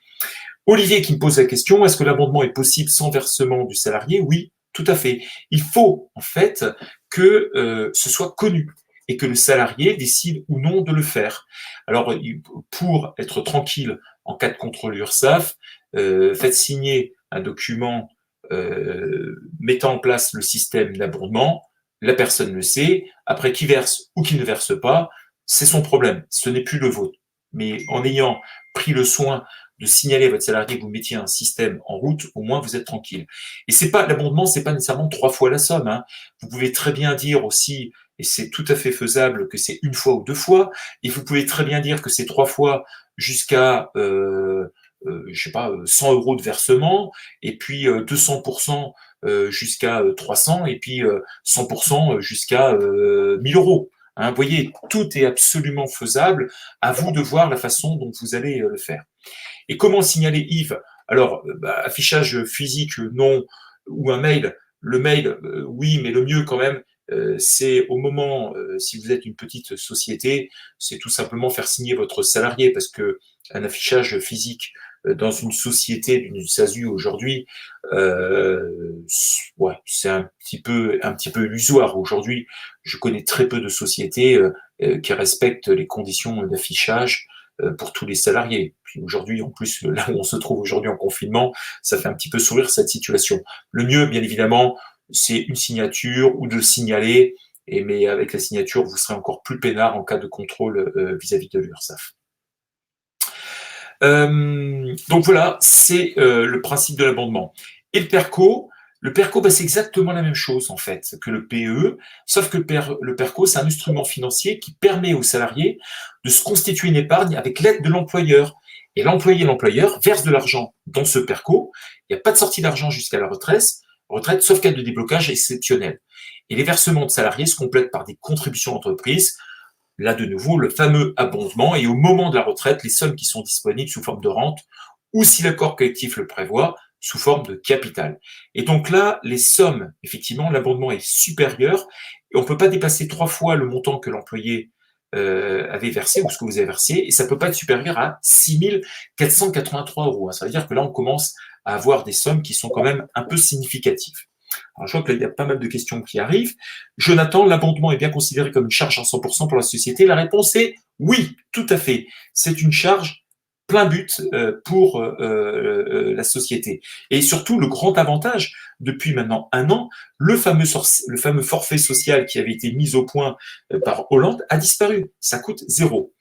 Olivier qui me pose la question, est-ce que l'abondement est possible sans versement du salarié? Oui, tout à fait. Il faut, en fait, que ce soit connu et que le salarié décide ou non de le faire. Alors, pour être tranquille en cas de contrôle URSSAF, faites signer un document mettant en place le système d'abondement, la personne le sait, après qu'il verse ou qu'il ne verse pas, c'est son problème, ce n'est plus le vôtre. Mais en ayant pris le soin de signaler à votre salarié que vous mettiez un système en route, au moins vous êtes tranquille. Et c'est pas l'abondement, c'est pas nécessairement 3 fois la somme. Vous pouvez très bien dire aussi, et c'est tout à fait faisable, que c'est 1 fois ou 2 fois, et vous pouvez très bien dire que c'est 3 fois jusqu'à je sais pas, 100 € de versement, et puis 200% jusqu'à 300, et puis 100% jusqu'à 1 000 €. Vous voyez, tout est absolument faisable. À vous de voir la façon dont vous allez le faire. Et comment signaler Yves? Alors, affichage physique, non, ou un mail. Le mail, oui, mais le mieux quand même, c'est au moment, si vous êtes une petite société, c'est tout simplement faire signer votre salarié, parce que un affichage physique dans une société d'une SASU aujourd'hui, ouais, c'est un petit peu illusoire. Aujourd'hui, je connais très peu de sociétés qui respectent les conditions d'affichage pour tous les salariés. Puis aujourd'hui, en plus, là où on se trouve aujourd'hui en confinement, ça fait un petit peu sourire cette situation. Le mieux, bien évidemment, c'est une signature ou de le signaler, mais avec la signature, vous serez encore plus peinard en cas de contrôle vis-à-vis de l'URSSAF. Donc voilà, c'est le principe de l'abondement. Et le PERCO, c'est exactement la même chose en fait que le PE, sauf que le PERCO, c'est un instrument financier qui permet aux salariés de se constituer une épargne avec l'aide de l'employeur. Et l'employé et l'employeur versent de l'argent dans ce PERCO. Il n'y a pas de sortie d'argent jusqu'à la retraite, sauf cas de déblocage exceptionnel. Et les versements de salariés se complètent par des contributions d'entreprise. Là, de nouveau, le fameux abondement, et au moment de la retraite, les sommes qui sont disponibles sous forme de rente, ou si l'accord collectif le prévoit, sous forme de capital. Et donc là, les sommes, effectivement, l'abondement est supérieur et on ne peut pas dépasser 3 fois le montant que l'employé avait versé ou ce que vous avez versé, et ça ne peut pas être supérieur à 6 483 euros. Ça veut dire que là, on commence à avoir des sommes qui sont quand même un peu significatives. Alors, je vois qu'il y a pas mal de questions qui arrivent. Jonathan, l'abondement est bien considéré comme une charge à 100% pour la société. La réponse est oui, tout à fait. C'est une charge plein but pour la société. Et surtout, le grand avantage, depuis maintenant 1 an, le fameux forfait social qui avait été mis au point par Hollande a disparu. Ça coûte 0.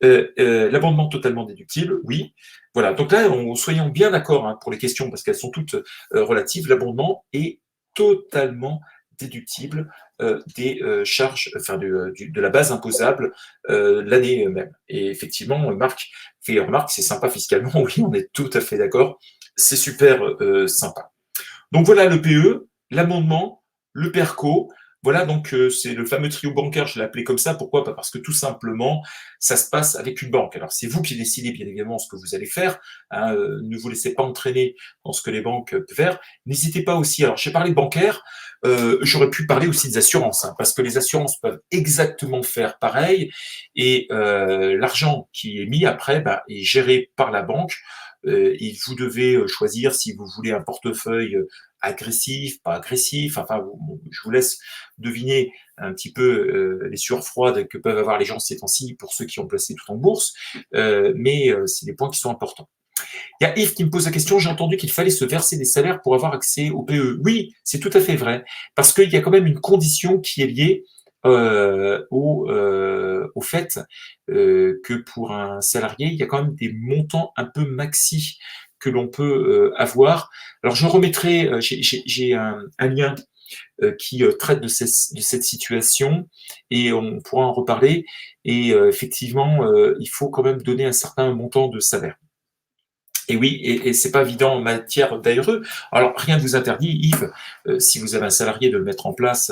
L'abondement totalement déductible, oui. Voilà, donc là, soyons bien d'accord pour les questions, parce qu'elles sont toutes relatives. L'abondement est totalement déductible des charges, enfin de la base imposable l'année même. Et effectivement, Marc fait remarque, c'est sympa fiscalement, oui, on est tout à fait d'accord, c'est super sympa. Donc voilà le PE, l'amendement, le PERCO. Voilà, donc c'est le fameux trio bancaire, je l'ai appelé comme ça. Pourquoi? Parce que tout simplement, ça se passe avec une banque. Alors c'est vous qui décidez bien évidemment ce que vous allez faire. Ne vous laissez pas entraîner dans ce que les banques peuvent faire. N'hésitez pas aussi, alors j'ai parlé de bancaire, j'aurais pu parler aussi des assurances, parce que les assurances peuvent exactement faire pareil. Et l'argent qui est mis après est géré par la banque. Et vous devez choisir si vous voulez un portefeuille agressif, pas agressif. Enfin, je vous laisse deviner un petit peu les sueurs froides que peuvent avoir les gens ces temps-ci pour ceux qui ont placé tout en bourse. Mais c'est des points qui sont importants. Il y a Yves qui me pose la question, j'ai entendu qu'il fallait se verser des salaires pour avoir accès au PE. Oui, c'est tout à fait vrai, parce qu'il y a quand même une condition qui est liée au fait que pour un salarié, il y a quand même des montants un peu maxi que l'on peut avoir. Alors je remettrai, j'ai un lien qui traite de cette situation et on pourra en reparler. Et effectivement, il faut quand même donner un certain montant de salaire. Et oui, et c'est pas évident en matière d'ARE. Alors, rien ne vous interdit, Yves, si vous avez un salarié, de le mettre en place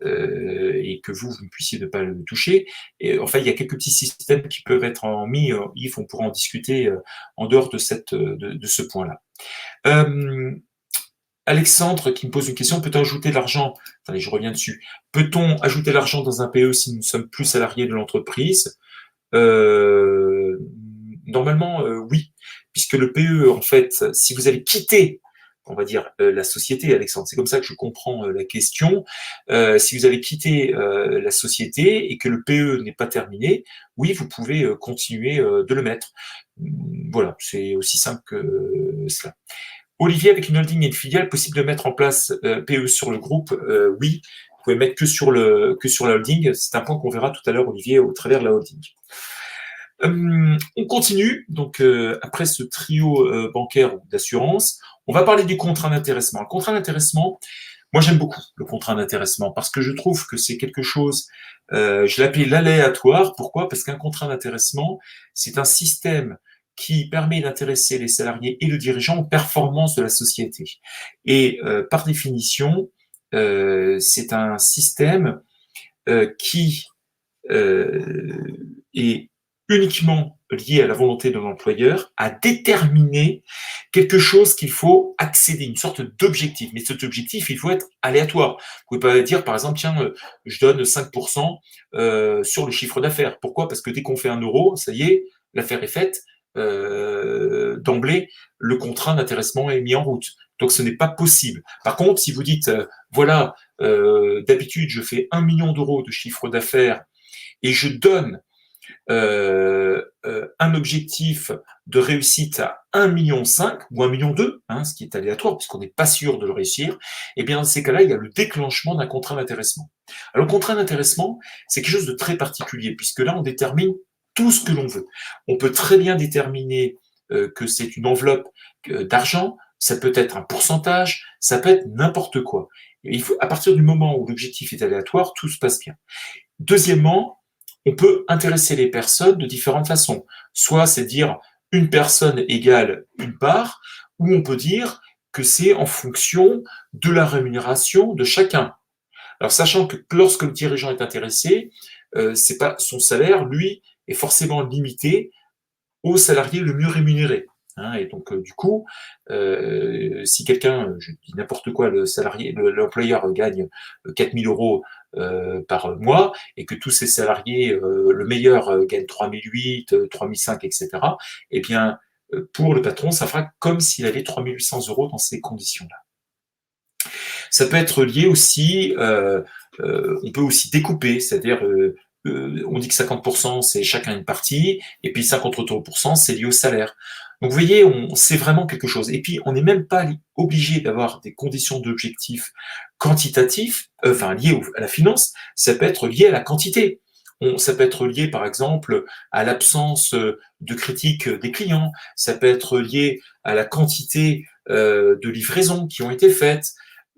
et que vous ne puissiez ne pas le toucher. Et, enfin, il y a quelques petits systèmes qui peuvent être mis. Yves, on pourra en discuter en dehors de ce point-là. Alexandre qui me pose une question, peut-on ajouter de l'argent? Attendez, je reviens dessus. Peut-on ajouter de l'argent dans un PE si nous ne sommes plus salariés de l'entreprise? Normalement, oui, puisque le PE, en fait, si vous avez quitté, on va dire, la société, Alexandre, c'est comme ça que je comprends la question. Si vous avez quitté la société et que le PE n'est pas terminé, oui, vous pouvez continuer de le mettre. Voilà, c'est aussi simple que cela. Olivier, avec une holding et une filiale, possible de mettre en place PE sur le groupe? Oui, vous pouvez mettre que sur la holding. C'est un point qu'on verra tout à l'heure, Olivier, au travers de la holding. On continue, donc après ce trio bancaire ou d'assurance, on va parler du contrat d'intéressement. Le contrat d'intéressement, moi j'aime beaucoup le contrat d'intéressement parce que je trouve que c'est quelque chose, je l'appelle l'aléatoire. Pourquoi? Parce qu'un contrat d'intéressement, c'est un système qui permet d'intéresser les salariés et le dirigeant aux performances de la société. Et par définition, c'est un système qui est uniquement lié à la volonté de l'employeur à déterminer quelque chose qu'il faut accéder, une sorte d'objectif. Mais cet objectif, il faut être aléatoire. Vous pouvez pas dire, par exemple, tiens, je donne 5% sur le chiffre d'affaires. Pourquoi? Parce que dès qu'on fait 1 euro, ça y est, l'affaire est faite. D'emblée, le contrat d'intéressement est mis en route. Donc, ce n'est pas possible. Par contre, si vous dites, voilà, d'habitude, je fais 1 million d'euros de chiffre d'affaires et je donne un objectif de réussite à 1,5 million ou 1,2 million, ce qui est aléatoire puisqu'on n'est pas sûr de le réussir, et bien dans ces cas-là, il y a le déclenchement d'un contrat d'intéressement. Alors le contrat d'intéressement, c'est quelque chose de très particulier puisque là, on détermine tout ce que l'on veut. On peut très bien déterminer que c'est une enveloppe d'argent, ça peut être un pourcentage, ça peut être n'importe quoi. Et il faut, à partir du moment où l'objectif est aléatoire, tout se passe bien. Deuxièmement, on peut intéresser les personnes de différentes façons. Soit c'est dire une personne égale une part, ou on peut dire que c'est en fonction de la rémunération de chacun. Alors sachant que lorsque le dirigeant est intéressé, c'est pas son salaire, lui, est forcément limité au salarié le mieux rémunéré. hein. Et donc, du coup, si quelqu'un, je dis n'importe quoi, l'employeur gagne 4 000 euros par mois et que tous ses salariés, le meilleur gagne 3 800, 3 500, etc., eh bien, pour le patron, ça fera comme s'il avait 3 800 euros dans ces conditions-là. Ça peut être lié aussi, on peut aussi découper, c'est-à-dire on dit que 50% c'est chacun une partie, et puis 50% c'est lié au salaire. Donc vous voyez, c'est vraiment quelque chose. Et puis on n'est même pas obligé d'avoir des conditions d'objectifs quantitatifs, enfin liés à la finance, ça peut être lié à la quantité. Ça peut être lié, par exemple, à l'absence de critique des clients. Ça peut être lié à la quantité de livraisons qui ont été faites.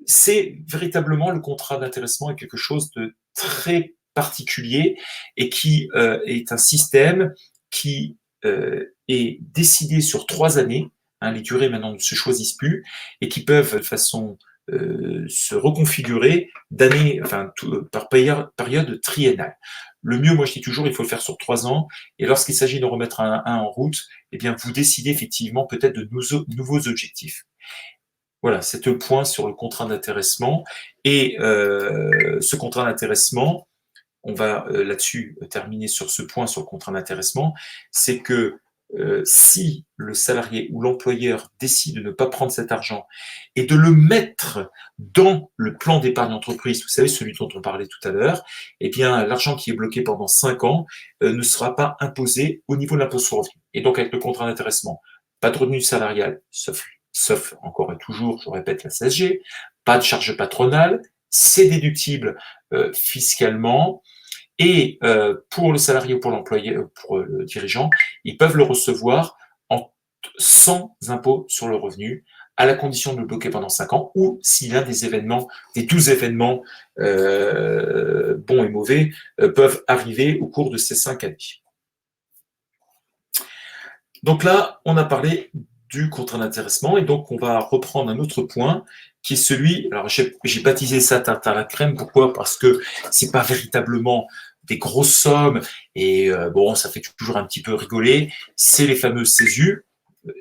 C'est véritablement le contrat d'intéressement est quelque chose de très particulier et qui est un système qui est décidé sur 3 années. Hein, les durées maintenant ne se choisissent plus et qui peuvent de façon se reconfigurer d'année, enfin par période triennale. Le mieux, moi je dis toujours, il faut le faire sur 3 ans. Et lorsqu'il s'agit de remettre un en route, eh bien vous décidez effectivement peut-être de nouveaux objectifs. Voilà, c'est le point sur le contrat d'intéressement. Et ce contrat d'intéressement, on va là-dessus terminer sur ce point sur le contrat d'intéressement, c'est que si le salarié ou l'employeur décide de ne pas prendre cet argent et de le mettre dans le plan d'épargne entreprise, vous savez, celui dont on parlait tout à l'heure, eh bien, l'argent qui est bloqué pendant 5 ans ne sera pas imposé au niveau de l'impôt sur le revenu. Et donc, avec le contrat d'intéressement, pas de revenu salarial, sauf encore et toujours, je répète, la CSG, pas de charge patronale, c'est déductible fiscalement, et pour le salarié ou pour l'employé, pour le dirigeant, ils peuvent le recevoir sans impôt sur le revenu, à la condition de le bloquer pendant 5 ans, ou si l'un des 12 événements bons et mauvais, peuvent arriver au cours de ces 5 années. Donc là, on a parlé du contrat d'intéressement, et donc on va reprendre un autre point qui est celui, alors j'ai baptisé ça tarte à la crème, pourquoi? Parce que c'est pas véritablement des grosses sommes, et bon, ça fait toujours un petit peu rigoler, c'est les fameux CESU,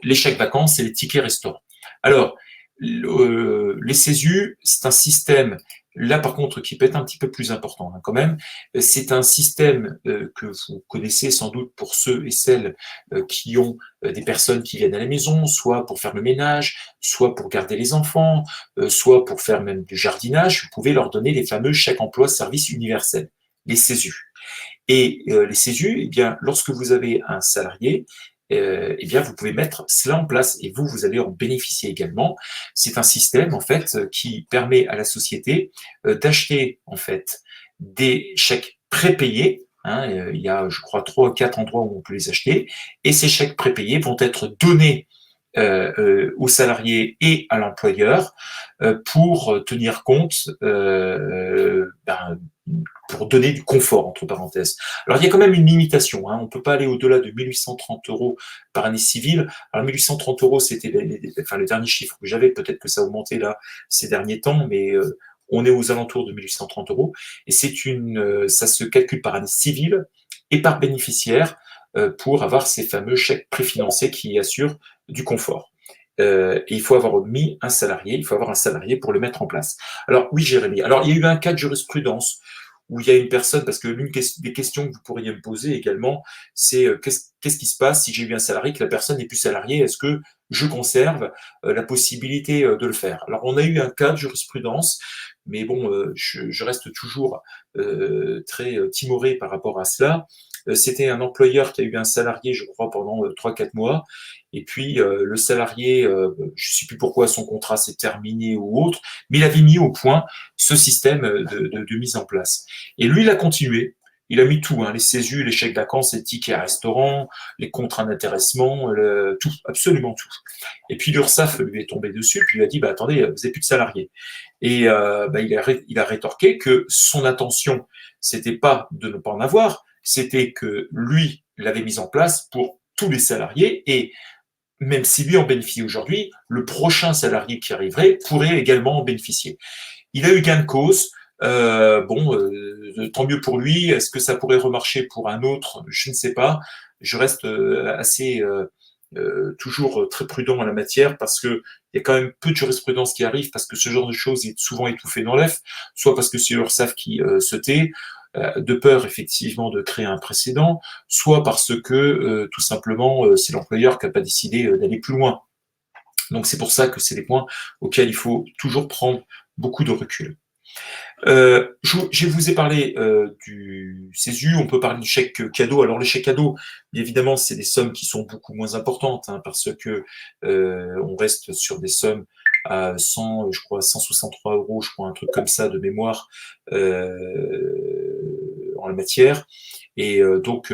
les chèques vacances et les tickets restaurants. Alors, les CESU, c'est un système, là par contre, qui peut être un petit peu plus important hein, quand même, c'est un système que vous connaissez sans doute pour ceux et celles qui ont des personnes qui viennent à la maison, soit pour faire le ménage, soit pour garder les enfants, soit pour faire même du jardinage, vous pouvez leur donner les fameux chèques emploi service universel, les CESU. Et les CESU, eh bien, lorsque vous avez un salarié, eh bien, vous pouvez mettre cela en place et vous allez en bénéficier également. C'est un système, en fait, qui permet à la société d'acheter, en fait, des chèques prépayés. Hein, il y a, je crois, 3 ou 4 endroits où on peut les acheter. Et ces chèques prépayés vont être donnés aux salariés et à l'employeur pour tenir compte, pour donner du confort, entre parenthèses. Alors, il y a quand même une limitation. Hein, on ne peut pas aller au-delà de 1 830 euros par année civile. Alors, 1 830 euros, c'était le dernier chiffre que j'avais. Peut-être que ça a augmenté là ces derniers temps, mais on est aux alentours de 1 830 euros. Et ça se calcule par année civile et par bénéficiaire pour avoir ces fameux chèques préfinancés qui assurent du confort. Et il faut avoir mis un salarié, il faut avoir un salarié pour le mettre en place. Alors oui, Jérémy, alors il y a eu un cas de jurisprudence où il y a une personne, parce que l'une des questions que vous pourriez me poser également, c'est qu'est-ce qui se passe si j'ai eu un salarié, que la personne n'est plus salariée, est-ce que je conserve la possibilité de le faire? Alors on a eu un cas de jurisprudence, mais bon, je reste toujours très timoré par rapport à cela. C'était un employeur qui a eu un salarié, je crois, pendant 3-4 mois. Et puis, le salarié, je ne sais plus pourquoi son contrat s'est terminé ou autre, mais il avait mis au point ce système de mise en place. Et lui, il a continué. Il a mis tout, hein, les CESU, les chèques vacances, les tickets à restaurant, les contrats d'intéressement, tout, absolument tout. Et puis l'URSSAF lui est tombé dessus, puis il a dit, bah, attendez, vous n'avez plus de salariés. Et il a rétorqué que son intention, c'était pas de ne pas en avoir, c'était que lui l'avait mise en place pour tous les salariés, et même si lui en bénéficie aujourd'hui, le prochain salarié qui arriverait pourrait également en bénéficier. Il a eu gain de cause. Tant mieux pour lui. Est-ce que ça pourrait remarcher pour un autre? Je ne sais pas. Je reste assez toujours très prudent en la matière parce que il y a quand même peu de jurisprudence qui arrive parce que ce genre de choses est souvent étouffé dans l'œuf, soit parce que c'est l'URSSAF qui se tait, de peur effectivement de créer un précédent, soit parce que tout simplement c'est l'employeur qui n'a pas décidé d'aller plus loin. Donc c'est pour ça que c'est des points auxquels il faut toujours prendre beaucoup de recul. Je vous ai parlé du CESU, on peut parler du chèque cadeau. Alors le chèque cadeau, évidemment, c'est des sommes qui sont beaucoup moins importantes hein, parce que on reste sur des sommes à 100, je crois 163 euros, je crois un truc comme ça de mémoire en la matière. Et donc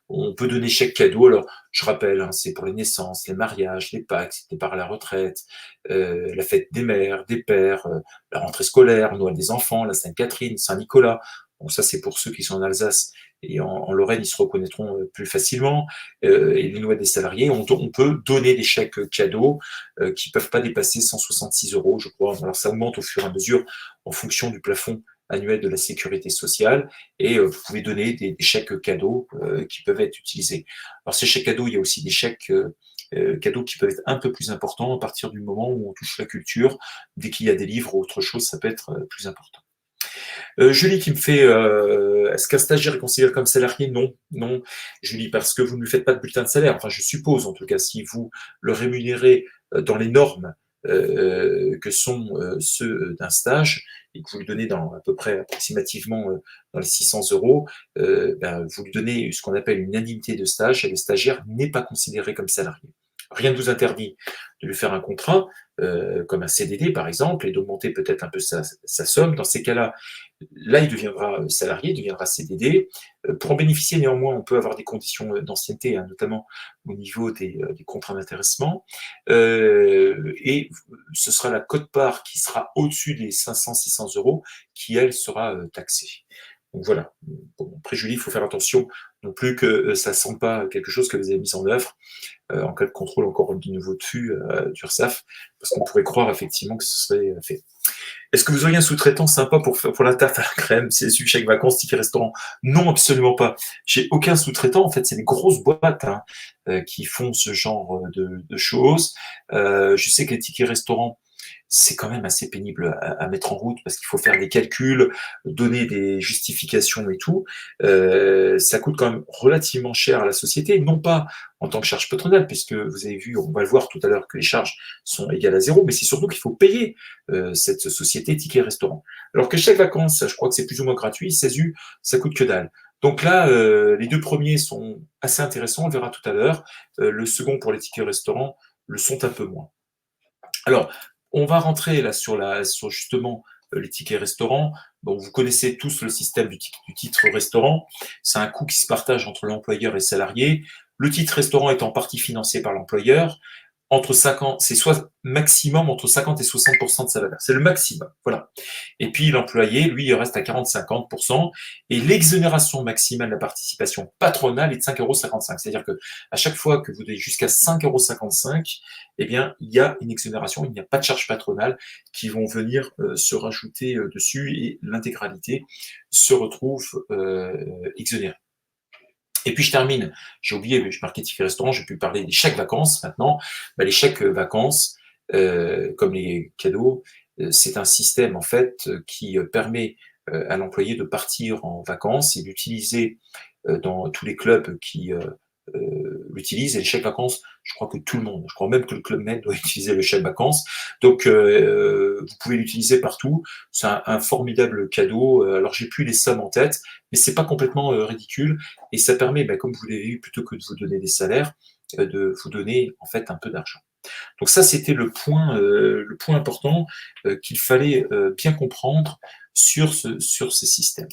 on peut donner chèque cadeau. Alors je rappelle, hein, c'est pour les naissances, les mariages, les Pâques, les départs à la retraite, la fête des mères, des pères, la rentrée scolaire, Noël des enfants, la Sainte-Catherine, Saint-Nicolas. Bon, ça, c'est pour ceux qui sont en Alsace et en Lorraine, ils se reconnaîtront plus facilement. Et les Noëls des salariés, on peut donner des chèques cadeaux qui peuvent pas dépasser 166 euros, je crois. Alors, ça augmente au fur et à mesure en fonction du plafond annuel de la sécurité sociale et vous pouvez donner des chèques cadeaux qui peuvent être utilisés. Alors, ces chèques cadeaux, il y a aussi des chèques cadeaux qui peuvent être un peu plus importants à partir du moment où on touche la culture. Dès qu'il y a des livres ou autre chose, ça peut être plus important. Julie qui me fait est-ce qu'un stagiaire est considéré comme salarié? Non, non, Julie, parce que vous ne lui faites pas de bulletin de salaire. Enfin, je suppose, en tout cas, si vous le rémunérez dans les normes que sont ceux d'un stage et que vous lui donnez dans à peu près approximativement dans les 600 euros, ben, vous lui donnez ce qu'on appelle une indemnité de stage et le stagiaire n'est pas considéré comme salarié. Rien ne vous interdit de lui faire un contrat, comme un CDD par exemple, et d'augmenter peut-être un peu sa somme. Dans ces cas-là, là, il deviendra salarié, il deviendra CDD. Pour en bénéficier, néanmoins, on peut avoir des conditions d'ancienneté, hein, notamment au niveau des contrats d'intéressement. Et ce sera la quote-part qui sera au-dessus des 500-600 euros qui, elle, sera taxée. Donc voilà. Bon, après, Julie, il faut faire attention non plus que ça ne sente pas quelque chose que vous avez mis en œuvre en cas de contrôle encore du nouveau TFU d'URSSAF, parce qu'on pourrait croire effectivement que ce serait fait. Est-ce que vous auriez un sous-traitant sympa pour la tarte à la crème, CSU, chèque vacances, ticket restaurant? Non, absolument pas. J'ai aucun sous-traitant. En fait, c'est des grosses boîtes hein, qui font ce genre de choses. Je sais que les tickets restaurants, c'est quand même assez pénible à mettre en route parce qu'il faut faire des calculs, donner des justifications et tout. Ça coûte quand même relativement cher à la société, non pas en tant que charge patronale, puisque vous avez vu, on va le voir tout à l'heure, que les charges sont égales à zéro, mais c'est surtout qu'il faut payer cette société ticket restaurant. Alors que chaque vacances, je crois que c'est plus ou moins gratuit, CESU, ça coûte que dalle. Donc là, les deux premiers sont assez intéressants, on le verra tout à l'heure. Le second pour les tickets restaurants le sont un peu moins. Alors, on va rentrer là sur justement les tickets restaurants. Bon, vous connaissez tous le système du titre restaurant. C'est un coût qui se partage entre l'employeur et le salarié. Le titre restaurant est en partie financé par l'employeur. Entre 50, c'est soit maximum entre 50 et 60% de sa valeur. C'est le maximum. Voilà. Et puis l'employé, lui, il reste à 40-50%. Et l'exonération maximale de la participation patronale est de 5,55 €. C'est-à-dire que à chaque fois que vous donnez jusqu'à 5,55 €, eh bien, il y a une exonération, il n'y a pas de charges patronales qui vont venir se rajouter dessus et l'intégralité se retrouve exonérée. Et puis je termine, j'ai oublié, je marquais ticket restaurant, j'ai pu parler des chèques vacances maintenant. Bah, les chèques vacances, comme les cadeaux, c'est un système en fait qui permet à l'employé de partir en vacances et d'utiliser dans tous les clubs qui l'utilisent. Et les chèques vacances, je crois que tout le monde, je crois même que le Club Med doit utiliser le chèque vacances. Donc vous pouvez l'utiliser partout. C'est un formidable cadeau. Alors j'ai plus les sommes en tête, mais c'est pas complètement ridicule et ça permet, bah, comme vous l'avez vu, plutôt que de vous donner des salaires, de vous donner en fait un peu d'argent. Donc ça, c'était le point important qu'il fallait bien comprendre sur ces systèmes.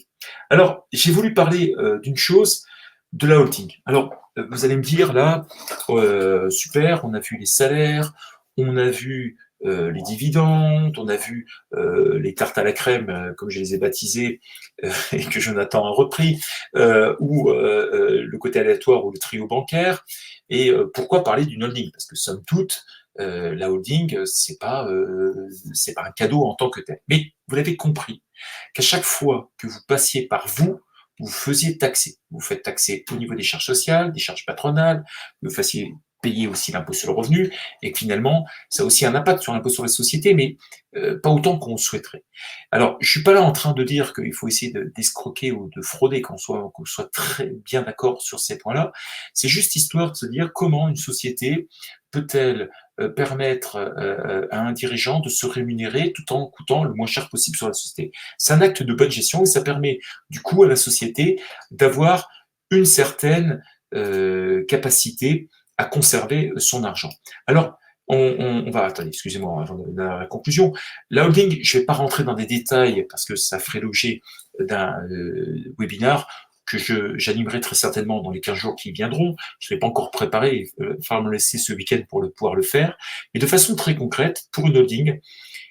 Alors, j'ai voulu parler d'une chose, de la holding. Alors, vous allez me dire là, super, on a vu les salaires, on a vu les dividendes, on a vu les tartes à la crème, comme je les ai baptisées, et que Jonathan a repris, ou le côté aléatoire ou le trio bancaire. Et pourquoi parler d'une holding? Parce que somme toute, la holding, c'est pas un cadeau en tant que tel. Mais vous l'avez compris, qu'à chaque fois que vous passiez par vous, vous faisiez taxer. Vous faites taxer au niveau des charges sociales, des charges patronales, vous fassiez payer aussi l'impôt sur le revenu, et que finalement, ça a aussi un impact sur l'impôt sur les sociétés, mais pas autant qu'on le souhaiterait. Alors, je suis pas là en train de dire qu'il faut essayer d'escroquer ou de frauder, qu'on soit très bien d'accord sur ces points-là. C'est juste histoire de se dire comment une société peut-elle permettre à un dirigeant de se rémunérer tout en coûtant le moins cher possible sur la société. C'est un acte de bonne gestion et ça permet du coup à la société d'avoir une certaine capacité à conserver son argent. Alors, on va, attendez, excusez-moi, avant de la conclusion. La holding, je ne vais pas rentrer dans des détails parce que ça ferait l'objet d'un webinaire que j'animerai très certainement dans les 15 jours qui viendront. Je ne l'ai pas encore préparé, il va falloir me laisser ce week-end pour pouvoir le faire. Et de façon très concrète, pour une holding,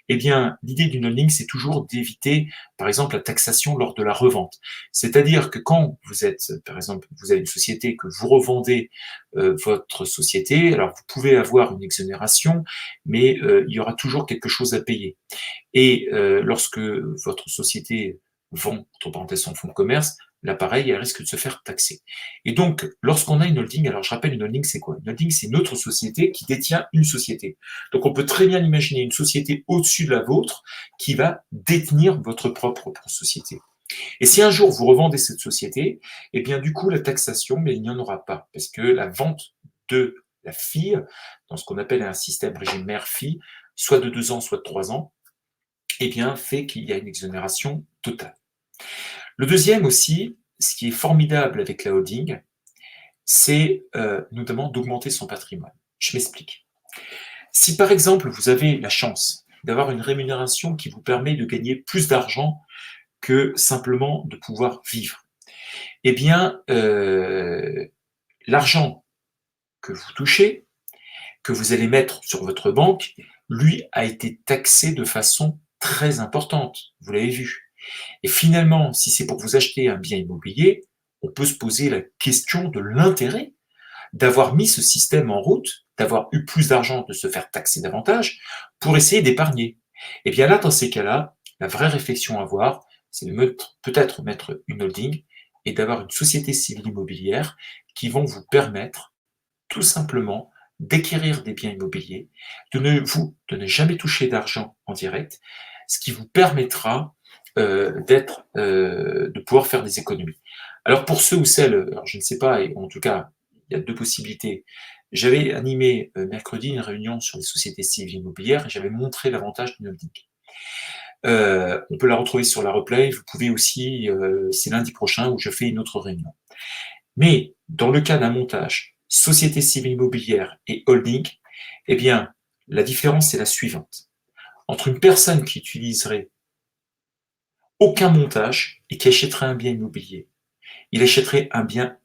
eh bien, l'idée d'une holding, c'est toujours d'éviter, par exemple, la taxation lors de la revente. C'est-à-dire que quand vous êtes, par exemple, vous avez une société que vous revendez votre société, alors vous pouvez avoir une exonération, mais il y aura toujours quelque chose à payer. Et lorsque votre société vend, entre parenthèses, son fonds de commerce, là, pareil, elle risque de se faire taxer. Et donc, lorsqu'on a une holding, alors je rappelle, une holding, c'est quoi? Une holding, c'est une autre société qui détient une société. Donc, on peut très bien imaginer une société au-dessus de la vôtre qui va détenir votre propre société. Et si un jour vous revendez cette société, eh bien, du coup, la taxation, mais il n'y en aura pas, parce que la vente de la fille, dans ce qu'on appelle un système régime mère-fille, soit de 2 ans, soit de 3 ans, eh bien, fait qu'il y a une exonération totale. Le deuxième aussi, ce qui est formidable avec la holding, c'est notamment d'augmenter son patrimoine. Je m'explique. Si par exemple, vous avez la chance d'avoir une rémunération qui vous permet de gagner plus d'argent que simplement de pouvoir vivre, eh bien, l'argent que vous touchez, que vous allez mettre sur votre banque, lui a été taxé de façon très importante. Vous l'avez vu. Et finalement, si c'est pour vous acheter un bien immobilier, on peut se poser la question de l'intérêt d'avoir mis ce système en route, d'avoir eu plus d'argent, de se faire taxer davantage, pour essayer d'épargner. Et bien là, dans ces cas-là, la vraie réflexion à avoir, c'est de peut-être mettre une holding et d'avoir une société civile immobilière qui vont vous permettre tout simplement d'acquérir des biens immobiliers, de ne jamais toucher d'argent en direct, ce qui vous permettra de pouvoir faire des économies. Alors pour ceux ou celles, alors je ne sais pas, et en tout cas, il y a deux possibilités. J'avais animé mercredi une réunion sur les sociétés civiles immobilières et j'avais montré l'avantage d'une holding. On peut la retrouver sur la replay. Vous pouvez aussi, c'est lundi prochain où je fais une autre réunion. Mais dans le cas d'un montage société civile immobilière et holding, eh bien, la différence est la suivante. Entre une personne qui utiliserait aucun montage et qui achèterait un bien immobilier, il achèterait un bien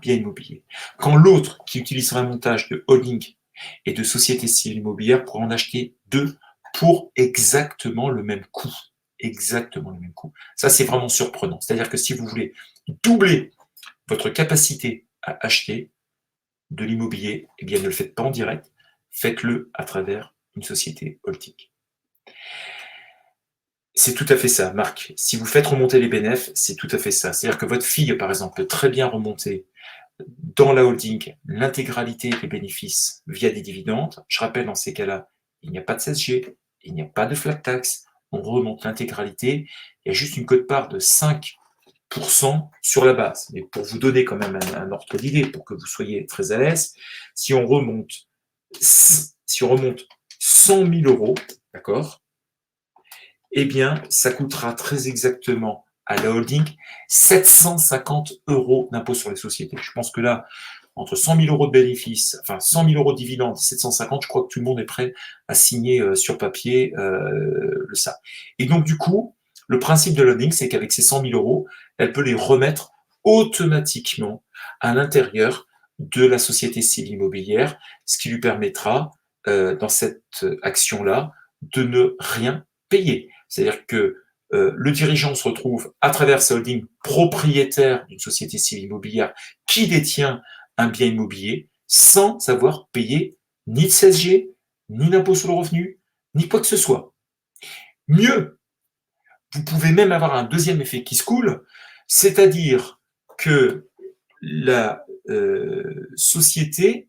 immobilier. Quand l'autre qui utiliserait un montage de holding et de société civile immobilière pourra en acheter deux pour exactement le même coût. Exactement le même coût. Ça, c'est vraiment surprenant. C'est-à-dire que si vous voulez doubler votre capacité à acheter de l'immobilier, eh bien, ne le faites pas en direct, faites-le à travers une société holding. C'est tout à fait ça, Marc. Si vous faites remonter les bénéfices, c'est tout à fait ça. C'est-à-dire que votre fille, par exemple, peut très bien remonter dans la holding l'intégralité des bénéfices via des dividendes. Je rappelle, dans ces cas-là, il n'y a pas de CSG, il n'y a pas de flat tax, on remonte l'intégralité, il y a juste une quote-part de 5% sur la base. Mais pour vous donner quand même un ordre d'idée, pour que vous soyez très à l'aise, si on remonte 100 000 euros, d'accord, eh bien, ça coûtera très exactement à la holding 750 euros d'impôt sur les sociétés. Je pense que là, entre 100 000 euros de bénéfices, enfin 100 000 euros de dividendes, 750, je crois que tout le monde est prêt à signer sur papier ça. Et donc, du coup, le principe de l'holding, c'est qu'avec ces 100 000 euros, elle peut les remettre automatiquement à l'intérieur de la société civile immobilière, ce qui lui permettra, dans cette action-là, de ne rien payer. C'est-à-dire que le dirigeant se retrouve, à travers sa holding, propriétaire d'une société civile immobilière qui détient un bien immobilier sans avoir payé ni de CSG, ni d'impôt sur le revenu, ni quoi que ce soit. Mieux, vous pouvez même avoir un deuxième effet qui se coule, c'est-à-dire que la société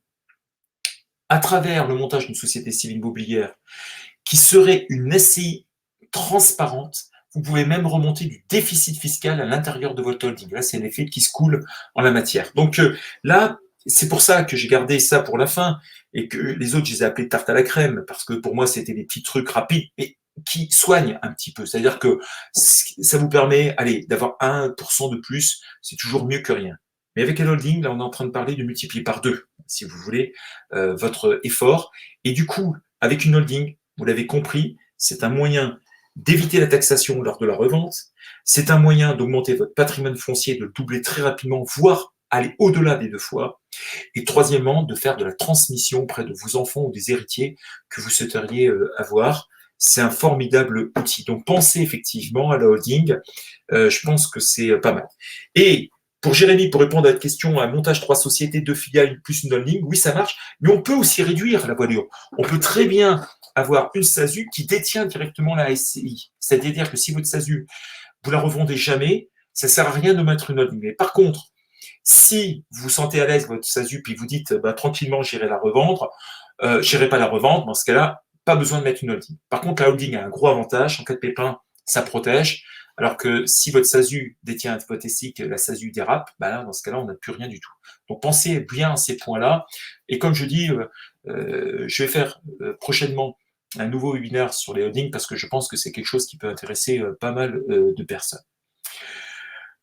à travers le montage d'une société civile immobilière qui serait une SCI transparente, vous pouvez même remonter du déficit fiscal à l'intérieur de votre holding. Là, c'est l'effet qui se coule en la matière. Donc là, c'est pour ça que j'ai gardé ça pour la fin et que les autres, je les ai appelés tarte à la crème parce que pour moi, c'était des petits trucs rapides mais qui soignent un petit peu. C'est-à-dire que ça vous permet, allez, d'avoir 1% de plus, c'est toujours mieux que rien. Mais avec un holding, là, on est en train de parler de multiplier par 2, si vous voulez, votre effort. Et du coup, avec une holding, vous l'avez compris, c'est un moyen d'éviter la taxation lors de la revente. C'est un moyen d'augmenter votre patrimoine foncier, de le doubler très rapidement, voire aller au-delà des 2 fois. Et troisièmement, de faire de la transmission auprès de vos enfants ou des héritiers que vous souhaiteriez avoir. C'est un formidable outil. Donc pensez effectivement à la holding. Je pense que c'est pas mal. Et pour Jérémy, pour répondre à la question, un montage 3 sociétés, 2 filiales plus une holding, oui, ça marche, mais on peut aussi réduire la voilure. On peut très bien avoir une SASU qui détient directement la SCI. C'est-à-dire que si votre SASU, vous la revendez jamais, ça ne sert à rien de mettre une holding. Mais par contre, si vous vous sentez à l'aise avec votre SASU, puis vous dites bah, tranquillement, j'irai la revendre, j'irai pas la revendre, dans ce cas-là, pas besoin de mettre une holding. Par contre, la holding a un gros avantage. En cas de pépin, ça protège. Alors que si votre SASU détient votre SCI, que la SASU dérape, bah là, dans ce cas-là, on n'a plus rien du tout. Donc pensez bien à ces points-là. Et comme je dis, je vais faire prochainement un nouveau webinaire sur les holdings parce que je pense que c'est quelque chose qui peut intéresser pas mal de personnes.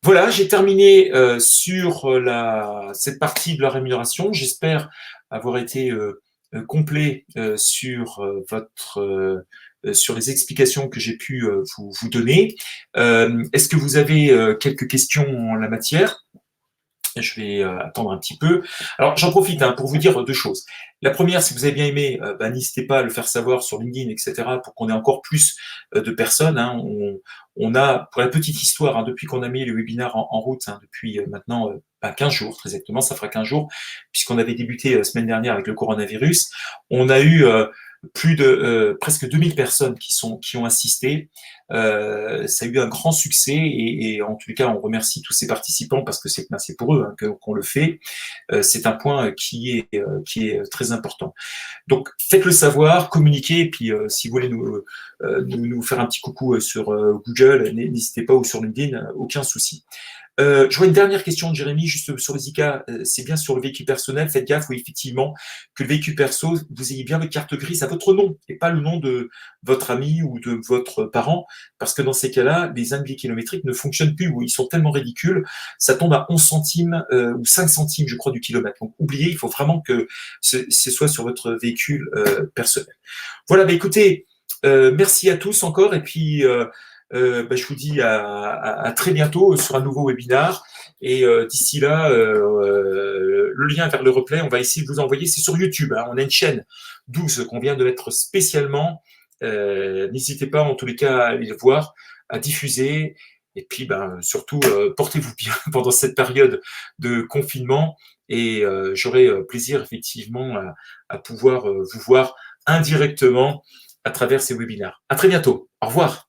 Voilà, j'ai terminé sur cette partie de la rémunération. J'espère avoir été complet sur les explications que j'ai pu vous donner. Est-ce que vous avez quelques questions en la matière? Je vais attendre un petit peu. Alors, j'en profite pour vous dire 2 choses. La première, si vous avez bien aimé, n'hésitez pas à le faire savoir sur LinkedIn, etc., pour qu'on ait encore plus de personnes. On a, pour la petite histoire, depuis qu'on a mis le webinaire en route, depuis maintenant 15 jours, très exactement, ça fera 15 jours, puisqu'on avait débuté la semaine dernière avec le coronavirus, on a eu plus de presque 2000 personnes qui ont assisté. Ça a eu un grand succès et en tous les cas, on remercie tous ces participants parce que c'est pour eux qu'on le fait. C'est un point qui est très important. Donc, faites-le savoir, communiquez, et puis si vous voulez nous faire un petit coucou sur Google, n'hésitez pas, ou sur LinkedIn, aucun souci. Je vois une dernière question de Jérémy, juste sur les ICA, c'est bien sur le véhicule personnel, faites gaffe, oui, effectivement, que le véhicule perso, vous ayez bien votre carte grise à votre nom, et pas le nom de votre ami ou de votre parent, parce que dans ces cas-là, les indices kilométriques ne fonctionnent plus, ou ils sont tellement ridicules, ça tombe à 11 centimes ou 5 centimes, je crois, du kilomètre. Donc, oubliez, il faut vraiment que ce soit sur votre véhicule personnel. Voilà, écoutez, merci à tous encore, et puis je vous dis à très bientôt sur un nouveau webinar. Et d'ici là, le lien vers le replay, on va essayer de vous envoyer. C'est sur YouTube. On a une chaîne 12 qu'on vient de mettre spécialement. N'hésitez pas, en tous les cas, à aller le voir, à diffuser. Et puis, surtout, portez-vous bien pendant cette période de confinement. Et j'aurai plaisir, effectivement, à pouvoir vous voir indirectement à travers ces webinaires. À très bientôt. Au revoir.